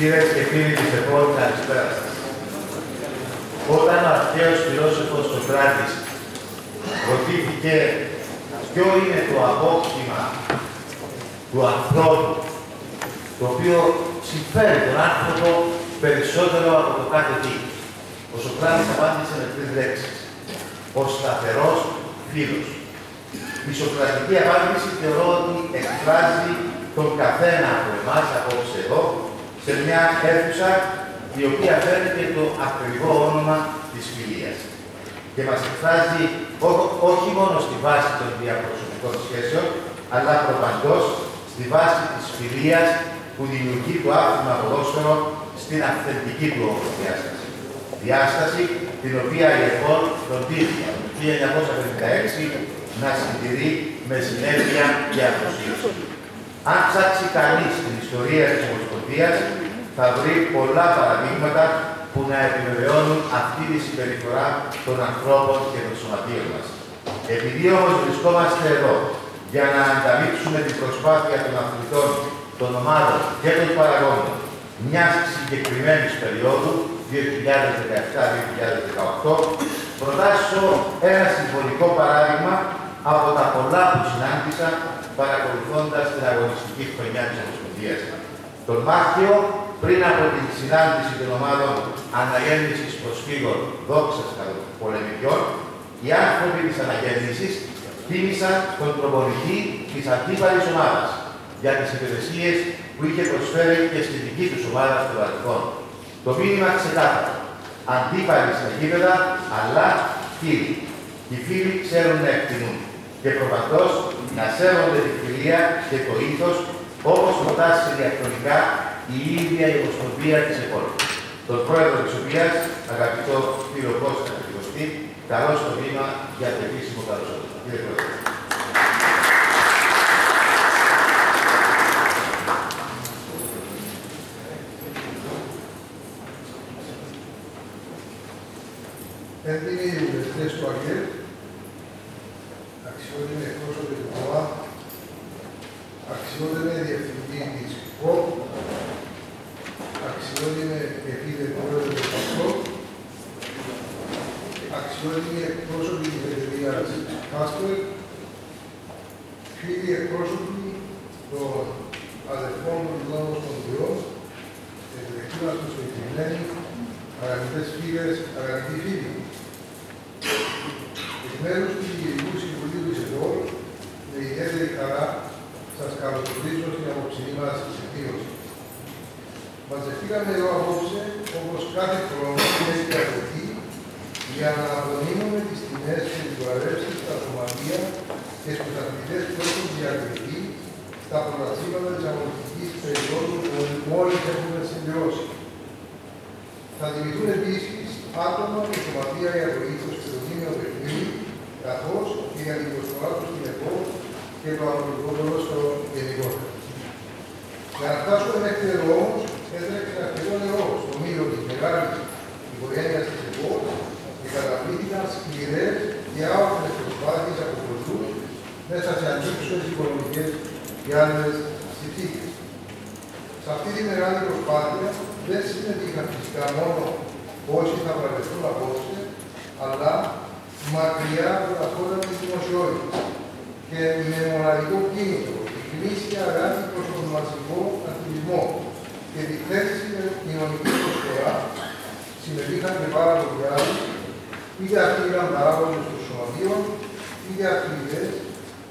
Φίλες και φίλοι της ΕΠΟΛ, καλησπέρα σας. Όταν ο αρχαίος φιλόσοφος Σοκράτης ρωτήθηκε ποιο είναι το απόκτημα του ανθρώπου, το οποίο συμφέρει τον άνθρωπο περισσότερο από το κάθε τι, ο Σοκράτης απάντησε με τρεις λέξεις. Ο σταθερός φίλος. Η σοκρατική απάντηση θεωρώ ότι εκφράζει τον καθένα από εμάς απόψε εδώ σε μια αίθουσα η οποία φέρνει και το ακριβό όνομα της φιλίας. Και μας εκφράζει όχι μόνο στη βάση των διαπροσωπικών σχέσεων, αλλά προπαντός στη βάση της φιλίας που δημιουργεί το άθλημα ποδόσφαιρο στην αυθεντική του όμως διάσταση. Διάσταση την οποία η ΕΠΟΛ φροντίζει από το 1956 να συντηρεί με συνέπεια και αφοσίωση. Αν ψάξει κανείς την ιστορία της Ομοσπονδίας, θα βρει πολλά παραδείγματα που να επιβεβαιώνουν αυτή τη συμπεριφορά των ανθρώπων και των σωματείων μας. Επειδή όμως βρισκόμαστε εδώ για να ανταμείψουμε την προσπάθεια των αθλητών, των ομάδων και των παραγόντων μιας συγκεκριμένης περίοδου, 2017-2018, προτάσω ένα συμβολικό παράδειγμα από τα πολλά που συνάντησα παρακολουθώντας την αγωνιστική χρονιά της Ομοσπονδίας. Τον Μάρτιο, πριν από την συνάντηση των ομάδων αναγέννησης προσφύγων δόξας πολεμικών, οι άνθρωποι της αναγέννησης τίμησαν τον προπονητή της αντίπαλης ομάδας για τις υπηρεσίες που είχε προσφέρει και στη δική τους ομάδα στο παρελθόν. Το μήνυμα ξεκάθαρο. Αντίπαλοι στα γήπεδα, αλλά φίλοι. Οι φίλοι ξέρουν να εκτιμούν και προφανώς να σέβονται τη φιλία και το ήθος, όπως προτάσει διαχρονικά η ίδια η Ομοσπονδία της ΕΠΟΛ. Τον πρόεδρο της οποίας, αγαπητό κύριο Κώστα Κωστή, καλώ στο βήμα για το επίσημο καλωσόρισμα. Κύριε Πρόεδρε. Έντιμοι βουλευτές του ΑΚΕΠ, αξιότιμοι εκπρόσωποι του ΚΟΑ, αξιότιμοι διευθυντή της ΚΟΠ, αξιότιμοι επίδε πρόεδρε του ΚΟΠ, αξιότιμοι εκπρόσωποι της εταιρείας Κάστορ, φίλοι εκπρόσωποι των αδερφών των Ομοσπονδιών, επιτρεπτήρα του συγκεκριμένοι, αγαπητές φίλες, αγαπητοί φίλοι. Εκ μέρους του Διοικητικού Συμβουλίου της ΕΠΟΛ, με ιδιαίτερη χαρά σας καλωσορίζω στην απόψινή μας εκδήλωση. Μαζευτήκαμε εδώ απόψε, όπως κάθε χρόνο έχει κατοχή, για να απονείμουμε τις τιμές και τις βαρεύσεις στα σωματεία και στους αθλητές που έχουν διακριθεί στα πρωταθλήματα της αγωνιστικής περίοδου που μόλις έχουμε συμπληρώσει. Θα τιμηθούν επίσης άτομα και σωματεία για το ήθος και το τίμιο παιχνίδι, καθώς και για την προσφορά του στην ΕΠΟΛ και το αγωνιστικό ποδόσφαιρο γενικότερα. Για να φτάσουμε μέχρι εδώ όμως, έτρεξε αρκετό νερό στο μήλο της μεγάλης οικογένειας της ΕΠΟΛ και καταβλήθηκαν σκληρές και άοπλες προσπάθειες από πολλούς μέσα σε αντίξωες οικονομικές και άλλες συνθήκες. Σε αυτή τη μεγάλη προσπάθεια δεν συμμετείχαν φυσικά μόνο όσοι θα βραβευτούν απόψε, αλλά μακριά από τα χώρα της δημοσιότητας και με μοναδικό κίνητρο, τη γνήσια αγάπη προς τον μαζικό αθλητισμό και τη θέση με κοινωνική προσφορά, συμμετείχαν και πάρα πολλοί άλλοι, είτε αυτοί ήταν παράγοντες των σωματείων, είτε αθλητές,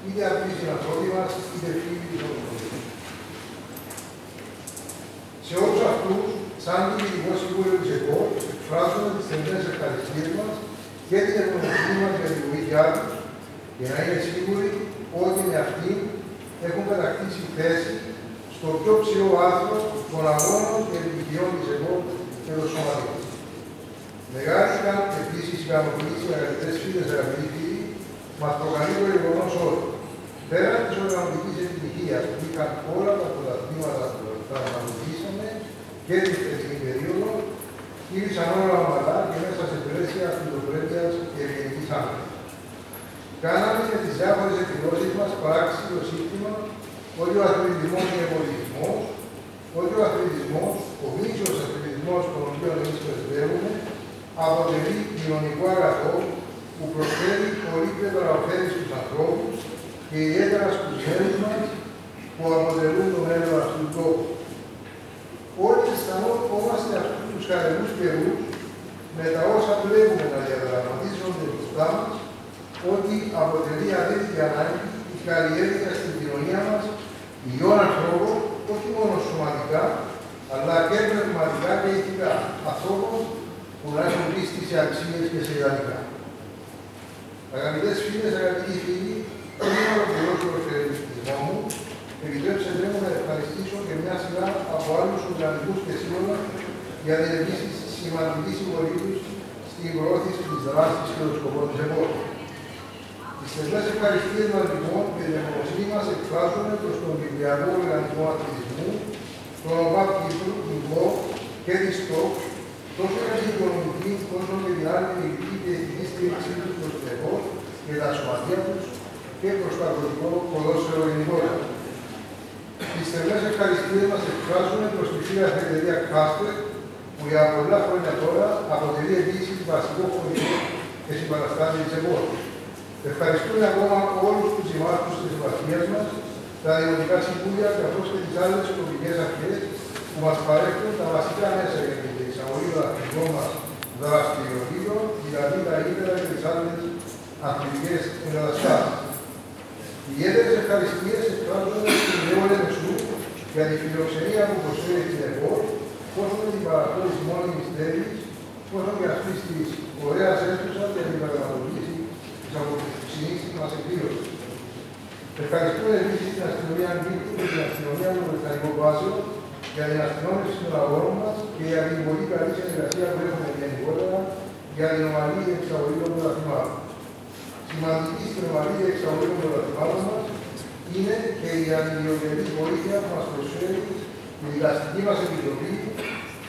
είτε αυτοί συνανθρώποι μας, είτε φίλοι της Ομοσπονδίας. Σε όλους αυτούς, σαν Διοικητικό Συμβούλιο της ΕΠΟΛ, εκφράζουμε τις θερμές ευχαριστίες μας και την ευγνωμοσύνη μας για τη βοήθειά τους, για να είναι σίγουροι ότι με αυτήν έχουν κατακτήσει θέση στο πιο ψηλό άθρο των αγώνων και επιτυχιών της ΕΠΟΛ και των σωματείων. Μεγάλη επίσης ικανοποίηση, αγαπητές φίλες, αγαπητοί φίλοι, μας προκαλεί το γεγονός ότι πέραν της οργανωτικής επιτυχίας που είχαν όλα τα πρωταθλήματα που τα αναλογίσαμε και την χθεσινή περίοδο, κύλησαν όλα ομαλά και μέσα σε πλαίσια φιλοπρέπειας και ευγενικής άμυνας. Κάναμε με τις διάφορες εκδηλώσεις μας πράξη το σύστημα ότι ο αθλητισμός είναι πολιτισμός, ότι ο αθλητισμός οφείλει αποτελεί κοινωνικό αγαθό που προσφέρει πολύπλευρα ωφέλη στους ανθρώπους και ιδιαίτερα στους γέρους μας που αποτελούν το μέλλον αυτού του τόπου. Όλοι αισθανόμαστε αυτούς τους χαρερούς καιρούς με τα όσα βλέπουμε να διαδραματίζονται μπροστά μας, ότι αποτελεί αδίαιτη ανάγκη η καλλιέργεια στην κοινωνία μας υγιών ανθρώπων, όχι μόνο σωματικά, αλλά και πνευματικά και ηθικά, ανθρώπων που να έχουν πίστη σε αξίες και σε ιδανικά. Αγαπητές φίλες, αγαπητοί φίλοι, πριν ολοκληρώσω το ευχαριστησμό μου, επιτρέψτε μου να ευχαριστήσω και μια σειρά από άλλους οργανισμούς και σύνολα για την επίσης σημαντική συμβολή τους στην προώθηση της δράσης και των σκοπών της εποχής. Τις θερμές ευχαριστίες μας λοιπόν και την ευγνωμοσύνη μας εκφράζουμε προς τον Κυπριακό Οργανισμό Αθλητισμού, τον ΟΠΑΠ Κύπρο και τη ΣΤΟΚ, τόσο για την οικονομική όσο και την άλλη ειδική και ηθική στήριξή τους προς την εποχή και τα σωματεία τους και προς το αγροτικό ποδόσφαιρο γενικότερα. Τις θερμές ευχαριστίες μας εκφράζουμε προς τη φίλη αφεντηρία Κάσπερ, που για πολλά χρόνια τώρα αποτελεί επίσης βασικό χωρικό και συμπαραστάτη της εποχής. Ευχαριστούμε ακόμα όλους τους συμμάχους της επαρχίας μας, τα δημοτικά συμβούλια καθώς και τις άλλες τοπικές αρχές που μας παρέχουν τα βασικά μέσα για την εξαγωγή των αθλητικών μας δραστηριοτήτων, δηλαδή τα ύδερα και τις άλλες αθλητικές εγκαταστάσεις. Ιδιαίτερες ευχαριστίες εκφράζονται στην Νεόλε Μεσού για τη φιλοξενία που προσφέρει στην εποχή, πόσο με την παραχώρηση μόνιμης στέλνης, πόσο και αυτής της ωραίας αίθουσας για την πραγματοποίηση της αποψινής μας εκδήλωσης. Ευχαριστούμε επίσης την αστυνομία Νίκου και την αστυνομία του Βρετανικού Βάσεων για την αστυνόμευση των αγορών μας και για την πολύ καλή συνεργασία που έχουμε γενικότερα για την ομαλή εξαγωγή των πρωταθλημάτων. Σημαντική στην ομαλή εξαγωγή των πρωταθλημάτων μας είναι και η αντιδιωτική βοήθεια που μας προσφέρει η δικαστική μας επιτροπή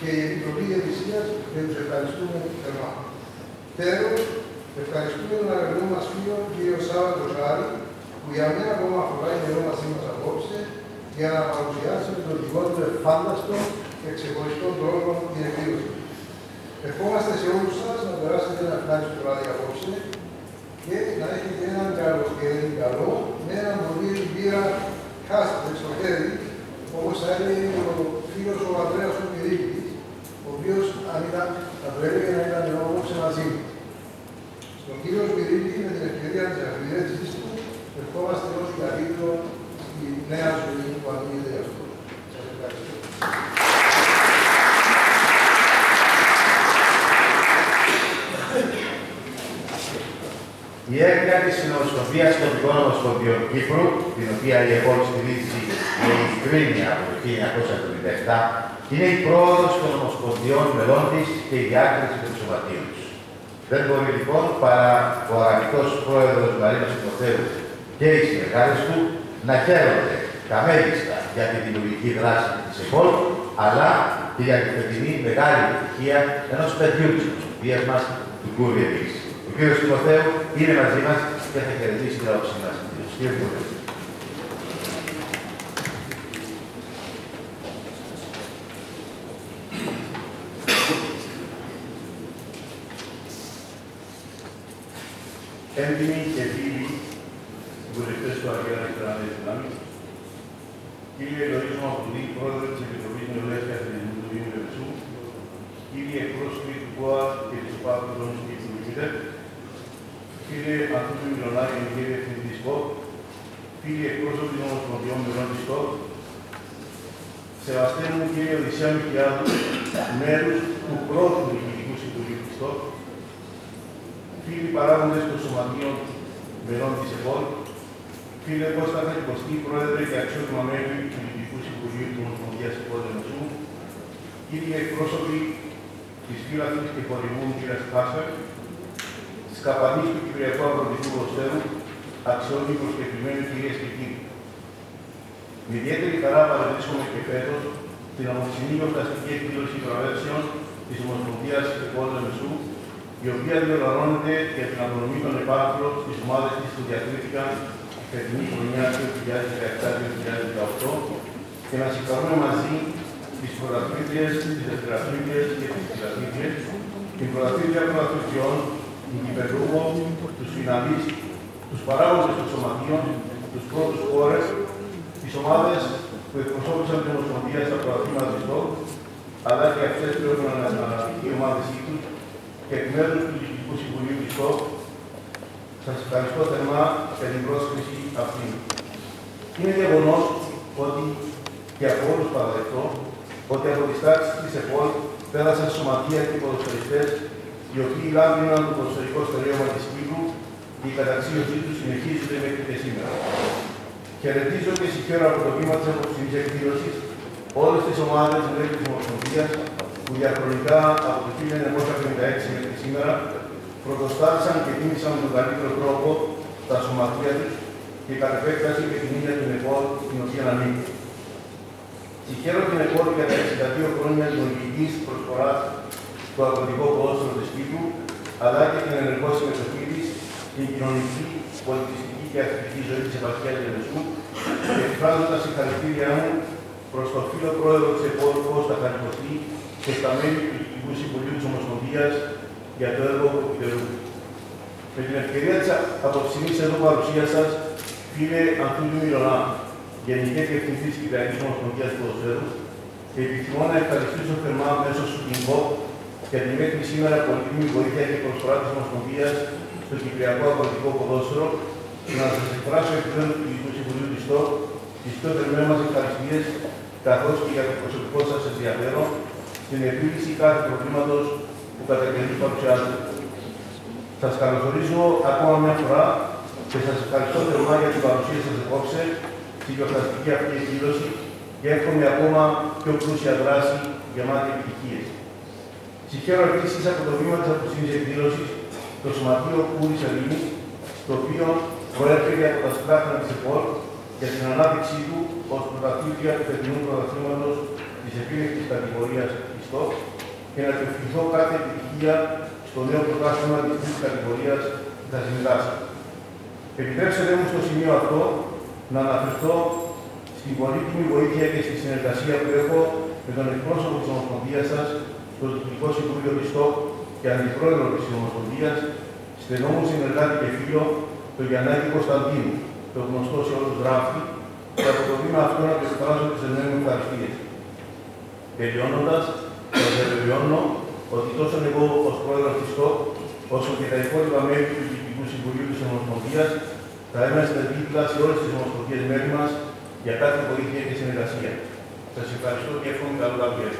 και η Επιτροπή Διαιτησίας και τους ευχαριστούμε θερμά. Τέλος, ευχαριστούμε τον αγαπητό μας φίλο κ. Σάββα Κοσάρη, που για μια ακόμα φορά είναι εδώ μαζί μας απόψε για να παρουσιάσει με τον δικό του εφάνταστο και ξεχωριστό τρόπο την εκδήλωση. Ευχόμαστε σε όλους σας να περάσετε ένα ευχάριστο βράδυ απόψε και να έχετε έναν καλοκαίρι καλό με έναν πολύ μπύρα Κάσπερ στο χέρι, όπως θα έλεγε ο φίλος ο Ανδρέας ο Πυρίκης, ο οποίος θα πρέπει να ήταν εδώ απόψε μαζί μας. Στον κύριο Σπυρίκη, με την ευκαιρία της αφιερέτησης του, ευχόμαστε όσο καλύτερο στη νέα ζωή που ανοίγεται αυτό. Σας ευχαριστώ. Η έργα της Συνομοσπονδίας των Τοπικών Ομοσπονδιών Κύπρου, την οποία η επόμενη στηρίζει με ειλικρίνεια από το 1977, είναι η πρόοδος των ομοσπονδιών μελών της και η διάκριση των σωματείων τους. Δεν μπορεί λοιπόν παρά ο αγαπητός πρόεδρος Μαρίνος Τιμοθέου και οι συνεργάτες του να χαίρονται τα μέγιστα για τη δημιουργική δράση της ΕΠΟΛ, αλλά και για τη φετινή μεγάλη επιτυχία ενός παιδιού της ομοσπονδίας μας, του Κούρη Ελίξη. Ο κύριος Τιμοθέου είναι μαζί μας και θα χαιρετήσει την άποψή μας. Κύριε Τιμοθέου. Έντιμοι και φίλοι βουλευτές του Αγίου Αριστεράς Δυνάμεις, κύριε Λοΐζο Μαχουδή, πρόεδρε της Επιτροπής Νεολαίας και Αθλητισμού του Δήμου Λεμεσού, κύριοι εκπρόσωποι του ΚΟΑ και της ΟΠΑΠ του Δήμου Κύπρου, κύριε Ανθούδη Μιλωνάκη και κύριε Διευθυντή της ΚΟΠ, κύριοι εκπρόσωποι των Ομοσπονδιών Μελών της ΚΟΠ, σεβαστέ μου κύριε Οδυσσέα Μιχιάδου, μέρους του πρώτου Διοικητικού Συμβουλίου της ΚΟΠ, φίλοι παράγοντες των Σωματείων Μελών της ΕΠΟΛ, φίλε Κώστα Φετικοστή, πρόεδρε και αξιότιμα μέλη του Διοικητικού Συμβουλίου του Ομοσπονδίας ΕΠΟΛ Λεμεσού, κύριοι εκπρόσωποι της φύλακης και χορηγού κ. Κάσπερ, της Καπανής του Κυπριακού Αγροτικού Ποδοσφαίρου, αξιότιμοι προσκεκλημένοι κυρίες και κύριοι. Με ιδιαίτερη χαρά παραδείσουμε και φέτος την απόψινή γιορταστική εκδήλωση βραβεύσεων της Ομοσπονδίας ΕΠΟΛ Λεμεσού, η οποία διοργανώνεται για την απονομή των επάρθρων στις ομάδες της που διακρίθηκαν τη φετινή χρονιά 2017-2018 και να συγχαρούμε μαζί τις πρωταθλήτριες, τις δευτεραθλήτριες και τις φιλαθλήτριες, την πρωταθλήτρια των αθλητριών, την κυπελλούχο, τους φιναλείς, τους παράγοντες των σωματείων, τους πρώτους χώρες, τις ομάδες που εκπροσώπησαν την Ομοσπονδία στα πρωταθλήματα της ΤΟΚ, αλλά και αυτές που έχουν αναπτυχθεί η ομάδεσή τους και εκ μέρους του Διοικητικού Συμβουλίου της ΤΟΚ, σας ευχαριστώ θερμά για την πρόσκληση αυτή. Είναι γεγονός ότι και από όλους παραδεχτώ ότι από τις τάξεις της ΕΠΟΛ πέρασαν σωματεία και ποδοσφαιριστές οι οποίοι λάμπριναν το ποδοσφαιρικό στερέωμα της Κύπρου και η καταξίωσή τους συνεχίζεται μέχρι και σήμερα. Χαιρετίζω και συγχαίρω από το βήμα της απόψινής εκδήλωσης όλες τις ομάδες μέλη της Ομοσπονδίας που διαχρονικά από το 1956 μέχρι σήμερα πρωτοστάτησαν και τίμησαν με τον καλύτερο τρόπο τα σωματεία τους και κατ' επέκταση και την ίδια την ΕΠΟΛ την οποία ανήκει. Συγχαίρω την ΕΠΟΛ για τα 62 χρόνια δημιουργικής προσφοράς στο αγροτικό ποδόσφαιρο της Κύπρου, αλλά και την ενεργό συμμετοχή της στην κοινωνική, πολιτιστική και αστική ζωή της επαρχίας Λεμεσού, εκφράζοντας συγχαρητήριά μου προς τον φίλο πρόεδρο της ΕΠΟΛ Κώστα Χαρικοστή και στα μέλη του Διοικητικού Συμβουλίου της Ομοσπονδίας για το έργο που επιτελούν. Με την ευκαιρία της απόψινής εδώ παρουσίας σας, φίλε Αντώνη Μιλωνά, Γενική Διευθυντή της Κυπριακής Ομοσπονδίας Ποδοσφαίρου, επιθυμώ να ευχαριστήσω θερμά μέσω του ΚΙΜΠΟ για τη μέχρι σήμερα πολύτιμη βοήθεια και προσφορά της Ομοσπονδίας στο Κυπριακό Αγροτικό Ποδόσφαιρο και να σας εκφράσω εκ μέρους του Διοικητικού Συμβουλίου της ΤΟΚ τις πιο θερμές μας ευχαριστίες, καθώς και για το προσωπικό σας ενδιαφέρον στην επίλυση κάθε προβλήματος που κατά καιρούς παρουσιάζεται. Σας καλωσορίζω ακόμα μια φορά και σας ευχαριστώ θερμά για την παρουσία σας απόψε στη γιορταστική αυτή εκδήλωση και εύχομαι ακόμα πιο πλούσια δράση γεμάτη επιτυχίες. Συγχαίρω επίσης από το βήμα της απόψινής εκδήλωσης το Σωματείο Κούρης Ελλήνης, το οποίο προέρχεται από τα σπλάχνα της ΕΠΟΛ για την ανάπτυξή του ως πρωταθλήτρια του φετινού πρωταθλήματος της επίλεκτης κατηγορίας της ΤΟΚ και να του ευχηθώ κάθε επιτυχία στο νέο πρωτάθλημα της τρίτης κατηγορίας που θα συμμετάσχει. Επιτρέψτε μου στο σημείο αυτό να αναφερθώ στην πολύτιμη βοήθεια και στη συνεργασία που έχω με τον εκπρόσωπο της Ομοσπονδίας σας, το Διοικητικό Συμβούλιο της ΤΟΚ και αντιπρόεδρο της Ομοσπονδίας, στενό μου συνεργάτη και φίλο, τον Γιαννάκη Κωνσταντίνου, το γνωστό σε όλους Ράφτη, και από το βήμα αυτό να του εκφράσω τις εννέες μου ευχαριστίες. Τελειώνοντας, σας διαβεβαιώνω ότι τόσο εγώ ως πρόεδρος της ΤΟΚ, όσο και τα υπόλοιπα μέλη του Διοικητικού Συμβουλίου της Ομοσπονδίας, θα είμαστε δίπλα σε όλες τις ομοσπονδίες μέλη μας για κάθε βοήθεια και συνεργασία. Σας ευχαριστώ και εύχομαι καλό καλοκαίρι.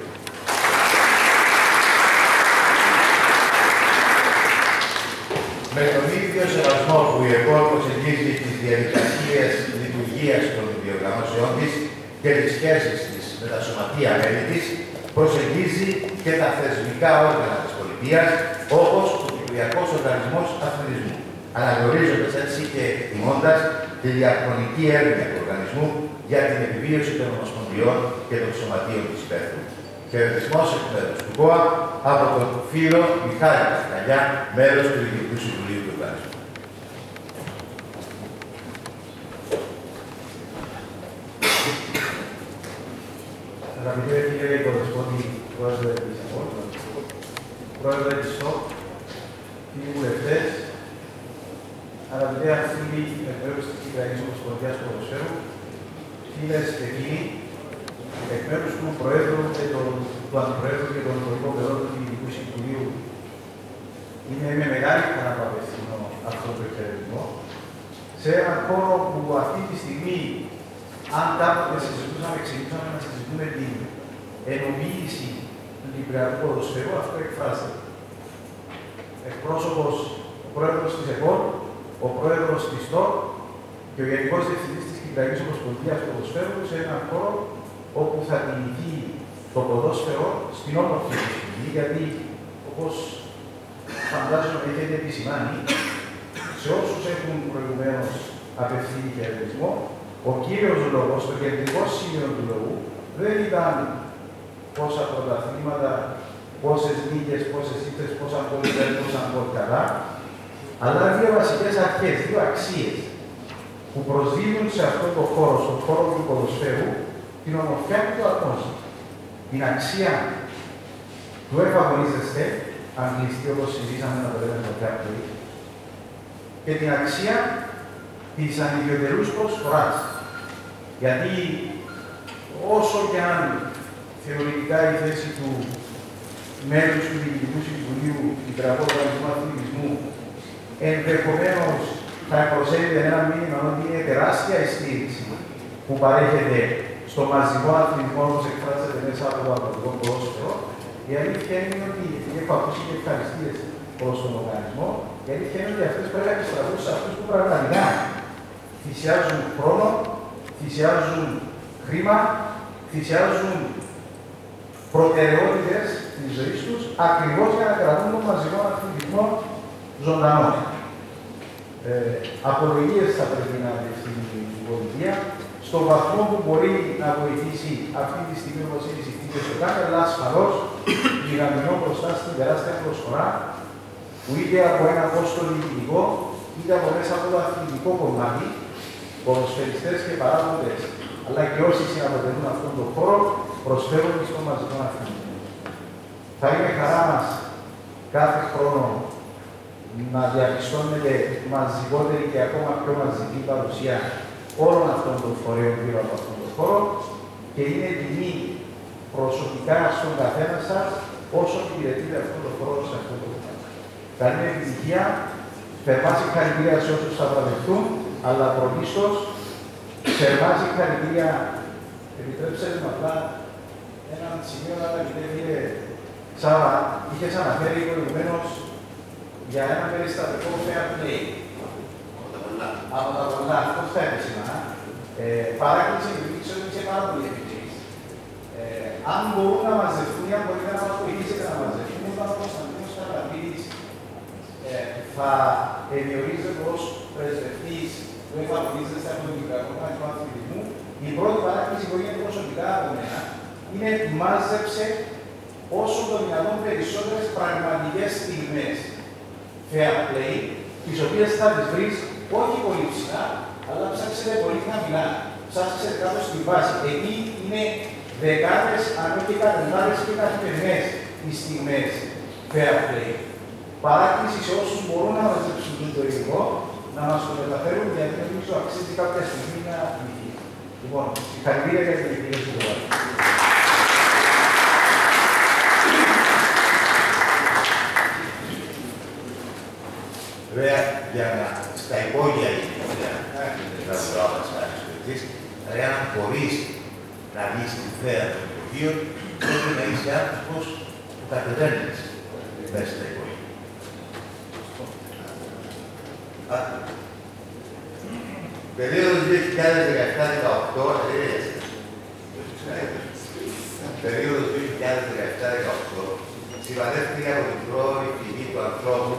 Με τον ίδιο σεβασμό που η ΕΠΟΛ προσεγγίζει τις διαδικασίες λειτουργίας των διοργανώσεών της και τις σχέσεις της με τα σωματεία μέλη της, προσεγγίζει και τα θεσμικά όργανα της πολιτείας, όπως ο Κυπριακός Οργανισμός Αθλητισμού, αναγνωρίζοντας έτσι και εκτιμώντας τη διαχρονική έρευνα του οργανισμού για την επιβίωση των ομοσπονδιών και των σωματείων της υπαίθρου. Χαιρετισμός εκ μέρους του ΚΟΑ από τον φίλο Μιχάλη Κασκαλιά, μέλος του Διοικητικού Συμβουλίου του Οργανισμού. Αγαπητέ κύριε Οικοδεσπότη, πρόεδρε της ΕΠΟΛ, πρόεδρε της ΤΟΚ, κύριοι βουλευτές, αγαπητέ φίλοι εκ μέρους της Κυπριακής Ομοσπονδίας Ποδοσφαίρου, φίλες και φίλοι, εκ μέρους του Προέδρου και του Αντιπροέδρου και των Υπουργικών Περών του Διοικητικού Συμβουλίου, είναι με μεγάλη χαρά που απευθύνω αυτό το χαιρετισμό σε έναν χώρο που αυτή τη στιγμή, αν κάποτε ξεκινούσαμε να συζητούμε την ενοποίηση του Κυπριακού ποδοσφαίρου, αυτό εκφράζεται. Εκπρόσωπος, ο πρόεδρος της ΕΠΟΛ, ο πρόεδρος της ΤΟΚ και ο Γενικός Διευθυντής της Κυπριακής Ομοσπονδίας Ποδοσφαίρου σε έναν χώρο όπου θα κινηθεί το ποδόσφαιρο στην όμορφη στιγμή, γιατί όπως φαντάζομαι έχετε επισημάνει, σε όσους έχουν προηγουμένως απευθύνει χαιρετισμό, ο κύριος λόγος, το κεντρικό σημείο του λόγου, δεν ήταν πόσα πρωταθλήματα, πόσες νίκες, πόσες ήττες, πόσα γκολ δεν, πόσα γκολ καλά, αλλά δύο βασικές αρχές, δύο αξίες που προσδίδουν σε αυτό το χώρο, στον χώρο του ποδοσφαίρου, την ομορφιά του ατμόσφαιρα. Την αξία του εφαγωνίζεστε αν κλειστεί όπως συζήτησαμε να το λέμε στο Fairplay, και την αξία της ανιδιωτερούς προσφοράς. Γιατί όσο και αν θεωρητικά η θέση του μέλους του Διοικητικού Συμβουλίου του Κυπριακού Οργανισμού Αθλητισμού ενδεχομένως θα προσέλθει ένα μήνυμα ότι είναι τεράστια η στήριξη που παρέχεται στο μαζικό αθλητισμό όπως εκφράζεται μέσα από το αγροτικό ποδόσφαιρο, η αλήθεια είναι ότι έχω ακούσει και ευχαριστίες προς τον οργανισμό, η αλήθεια είναι ότι αυτές πρέπει να επιστραφούν σε αυτούς που πραγματικά θυσιάζουν χρόνο, θυσιάζουν χρήμα, θυσιάζουν προτεραιότητες της ζωής τους, ακριβώς για να κρατούν τον μαζικό αθλητισμό ζωντανό. Απολογίες θα πρέπει να απευθύνει η πολιτεία, στον βαθμό που μπορεί να βοηθήσει αυτή τη στιγμή όπως είναι οι συνθήκες του ΚΑΚ, αλλά ασφαλώς γιγαντινό μπροστά στην τεράστια προσφορά, που είτε από ένα κόστο διοικητικό, είτε από μέσα από το αθλητικό κομμάτι, ποδοσφαιριστές και παράγοντες, αλλά και όσοι συναποτελούν αυτόν τον χώρο, προσφέρουν στον μαζικό αθλητισμό. Θα είναι χαρά μας κάθε χρόνο να διαπιστώνεται μαζικότερη και ακόμα πιο μαζική παρουσία όλων αυτών των φορέων γύρω από αυτόν τον χώρο και είναι τιμή προσωπικά στον καθένα σας όσο υπηρετείτε αυτόν τον χώρο σε αυτόν τον χώρο. Καλή επιτυχία, θερμά συγχαρητήρια σε όσους θα βραβευτούν, αλλά πρωτίστως θερμά συγχαρητήρια. Επιτρέψτε μου απλά ένα σημείο να επιτρέπετε. Σάβα, είχες αναφέρει προηγουμένως για ένα περιστατικό fair play. Από τα πολλά, αυτό θα έπεσαι. Παράκληση επειδή ξέρω ότι είσαι πάρα πολύ επιτυχής. Αν μπορούν να μαζευτούν ή αν μπορείτε να μας βοηθήσετε να μαζευτούν, όταν ο Κωνσταντίνος Καραπίδης θα διορίζεται ως πρεσβευτής που εφαρμογίζεται από τον Κυπριακό Οργανισμό Αθλητισμού, η πρώτη παράκληση που είναι προσωπικά από μένα είναι μάζεψε όσο το δυνατόν περισσότερες πραγματικές στιγμές fair play, τις οποίες θα τις βρεις όχι πολύ ψηλά, αλλά ψάξετε πολύ χαμηλά. Ψάξετε κάτω στη βάση. Εκεί είναι δεκάδες, αν όχι εκατοντάδες και καθημερινές οι στιγμές fair play. Παράκληση σε όσους μπορούν να μαζέψουν το υλικό, να μας το μεταφέρουν, γιατί νομίζω αξίζει κάποια στιγμή να λυθεί. Λοιπόν, συγχαρητήρια για την ευκαιρία του Βουλίου. Βέβαια, για να στα υπόγεια δηλαδή αν μπορείς να βγεις στη θέα των υπογείων, πρέπει να είσαι άνθρωπος που κατεβαίνεις μέσα στα υπόγεια. Περίοδος 2017-18, περίοδος 2017-18, συμβαδεύτηκε από την πρώην φυγή του ανθρώπου,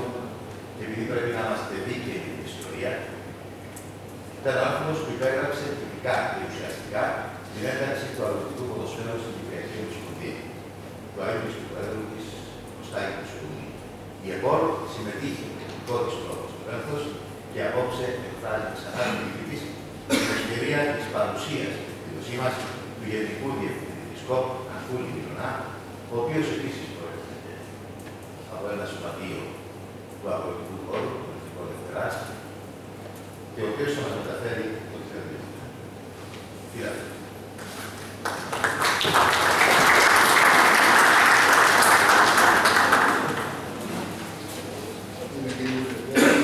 και επειδή πρέπει να είμαστε δίκαιοι με την ιστορία, ήταν ο άνθρωπος που υπέγραψε τυπικά και ουσιαστικά την ένταξη του αγροτικού ποδοσφαίρου στην Κυπριακή Ομοσπονδία, του αίτηση του Πρόεδρου της Κωστάκη του Σκουνή. Η ΕΠΟΛ συμμετείχε με τον δικό της τρόπο στο πένθος και απόψε εκφράζει ξανά την τιμή της στην ευκαιρία της παρουσίας στην εκδήλωσή μας του Γενικού Διευθυντή της ΚΟΠ, Ανθούλη Μιλωνά, ο οποίος επίσης προέρχεται από ένα σωματείο του αγροτικού χώρου, του Εθνικού Δευτεράς, και ο οποίος θα μας μεταφέρει ό,τι θέλει. Κύριε. Είμαι κύριος Δευτέρας,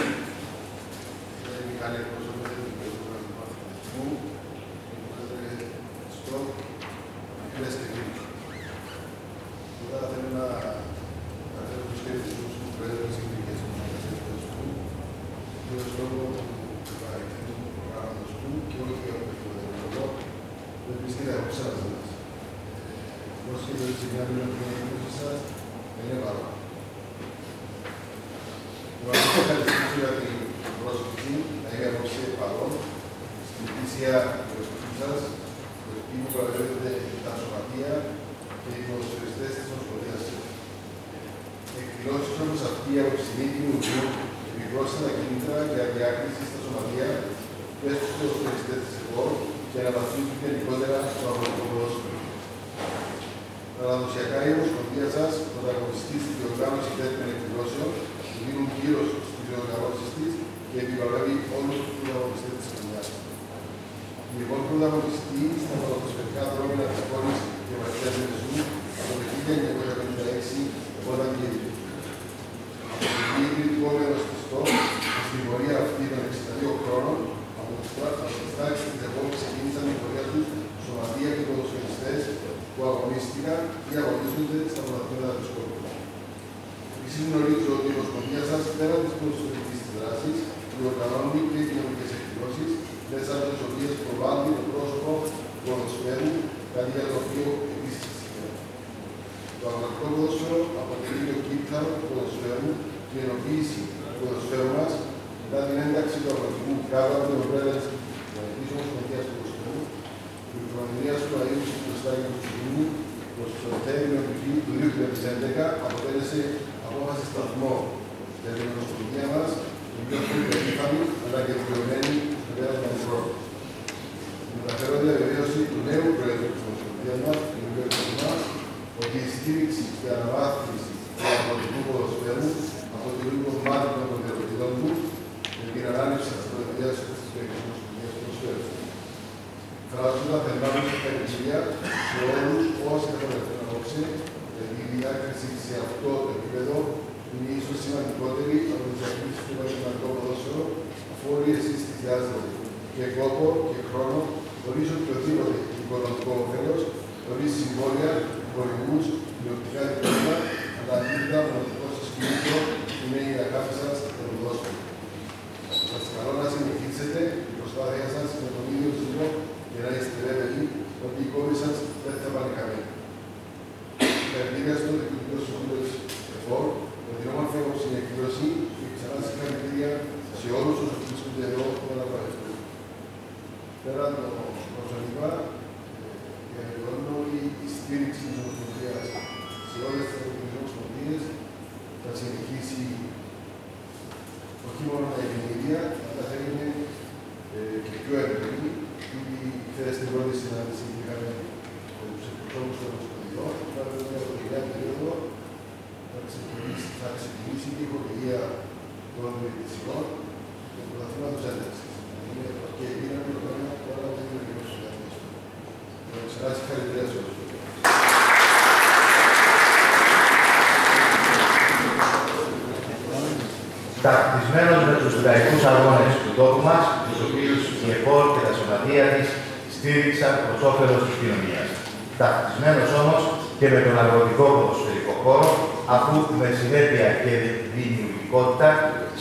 είμαι καλή εκπρόσωπος του Κυπριακού Οργανισμού Αθλητισμού, του Πρόεδρε ΣΤΟΚ, φίλες και φίλοι. Τώρα θέλω να αναφέρω τους χαιρετισμούς του Πρόεδρου της Κυπριακής Ομοσπονδίας Αθλητισμού, του λόγω του παρακολουθού του προγράμματος του και όχι από το Πρωθυπουργό, που επίσης θα έχω ξαναζητήσει. Ως και το συγκεκριμένο που είναι η σας, είναι παρόν. Να σας ευχαριστήσω για την πρόσκληση να είμαι απόψε παρόν στην ετήσια προσοχή σας, το οποίο προερχεται τα σωματεία και οι ποδοσφαιριστές της Ομοσπονδίας. Εκδηλώσεις όπως αυτή από τη στιγμή του Ουγγού επιβρόσαν τα κίνητρα για διάκριση στα σωματεία και στους ποδοσφαιριστές της ΕΠΟΛ και να βαθμίσουν γενικότερα στο αγροτικό ποδόσφαιρο. Παραδοσιακά η Ομοσπονδία σας πρωταγωνιστεί στην διοργάνωση τέτοιων και επιβραβεύει όλους τους πρωταγωνιστές της χρονιάς. Οι λοιπόν πρωταγωνιστοί στα ποδοσφαιρικά δρόμενα της πόλης και βασιλιάς Μεσού από το 1956 όταν γύριζε. Από την γύριζε κόμμενος της ΣΤΟ, στην πορεία αυτή των 62 χρόνων, από τις τάξεις της ΕΠΟ ξεκίνησαν την πορεία τους σωματεία και ποδοσφαιριστές που αγωνίστηκαν ή αγωνίζονται στα πρωταθλήματα της χώρας. Επίσης γνωρίζω ότι η Ομοσπονδία σας, πέρα της ποδοσφαιρικής της δράσης, διοργανώνει και κοινωνικές εκδηλώσεις, μέσα από τις οποίες προβάλλει το πρόσωπο του ποδοσφαίρου, κάτι για το οποίο επίσης συζητάμε. Το αγροτικό ποδόσφαιρο αποτελεί το κύτταρο του ποδοσφαίρου και η ενοποίηση του ποδοσφαίρου μας μετά την ένταξη του αγροτικού κάτω από την ομπρέλα της Κοινωνικής Ομοσπονδίας Ποδοσφαίρου, η Προεδρία του Αΐου του Στάγιου του Κοινού, το Σεπτέμβριο του 2011 αποτέλεσε απόφαση σταθμό για την Ομοσπονδία μας, την πιο περήφανη αλλά και δικαιωμένη στο πέρασμα του χρόνου. Η μεταφέρω διαβεβαίωση του νέου Πρόεδρου της Ομοσπονδίας μας, του κ. Κοσμά, ότι η στήριξη και αναβάθμιση του αγροτικού ποδοσφαίρου αποτελούν κομμάτι των προτεραιοτήτων του με την ανάληψη της Προεδρίας της Ομοσπονδίας Ποδοσφαίρου. Φράζοντα θερμά την ευχαριστία σε όλους όσοι έχουν έρθει απόψε, γιατί η διάκριση σε αυτό το επίπεδο είναι ίσως σημαντικότερη από τις διακρίσεις του επαγγελματικού ποδόσφαιρο, αφού όλοι εσείς θυσιάζετε και κόπο και χρόνο, χωρίς οποιοδήποτε οικονομικό όφελος, χωρίς συμβόλαια, χορηγούς, τηλεοπτικά δικτύα, αλλά αντίθετα μοναδικό σας κίνητρο που είναι η αγάπη σας για το ποδόσφαιρο. Σας καλώ να συνεχίσετε την προσπάθεια σας με τον ίδιο ζήλο και να είστε βέβαιοι ότι οι κόμμοι σας δεν θα πάνε καμία. Συγχαρητήρια στο Διοικητικό Συμβούλιο της ΕΦΟΡ με την όμορφη απόψινη εκδήλωση και ξανά συγχαρητήρια σε όλους όσους βρίσκονται εδώ που αναπαραστούν. Πέραν το προσωπικά, διαβεβαιώνω ότι η στήριξη της Ομοσπονδίας σε όλες τις ευρωπαϊκές ομοσπονδίες θα συνεχίσει όχι μόνο με την ίδια, αλλά θα είναι και πιο έντονη. Ήδη χθες στην πρώτη συνάντηση είχαμε τους εκπροσώπους των ομοσπονδιών. Τώρα μια πρωτογενειά περίοδο θα ξεκινήσει και η χορηγία των διαιτησιών και του πρωταθλήματος ένταξης. Και είναι το θέμα που όλα δεν είναι λίγο συναντήσεις. Ξανά συγχαρητήρια σε όλους. Ταυτισμένος με τους λαϊκούς αγώνες του τόπου μας, τους οποίους η ΕΠΟΡ και τα σωματεία της στήριξαν προς όφελος της κοινωνίας. Ταυτισμένος όμως και με τον αγροτικό ποδοσφαιρικό χώρο, αφού με συνέπεια και δημιουργικότητα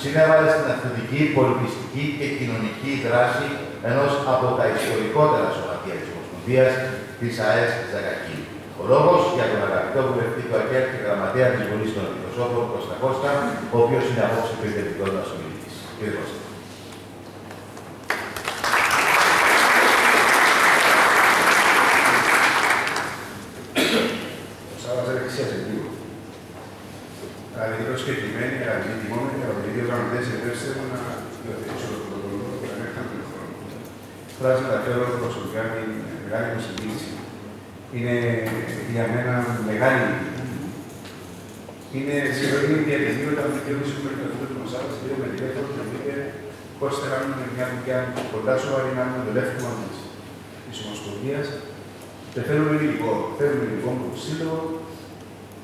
συνέβαλε στην αθλητική, πολιτιστική και κοινωνική δράση ενός από τα ιστορικότερα σωματεία της Ομοσπονδίας, της ΑΕΣ Ζακακή. Ο λόγος για τον αγαπητό βουλευτή του ΑΚΕΡ και γραμματέα της Βουλής των Αντιπροσώπων, Κώστα Κώστα, ο οποίος είναι απόψε περιτελικός μας ομιλητής. Κύριε Κώστα. Αγαπητοί προσκεκλημένοι, αγαπητοί τιμόμενοι, αγαπητοί γραμματές, επιτρέψτε μου να υιοθετήσω το πρωτοκόλλο που ανέφερα πριν χρόνο. Τώρα σας μεταφέρω προσωπικά την μεγάλη μου συγκίνηση. Είναι για μένα μεγάλη. Είναι σχεδόν διατηρητή όταν δικαιούμαι σήμερα και αυτό το Μωσάβα, και με τηλέφωνο και μου είπε πώς θα κάνουμε μια δουλειά κοντά σοβαρή να κάνουμε το λεύκομα της Ομοσπονδίας. Και θέλουμε υλικό. Θέλουμε υλικό από το σύλλογο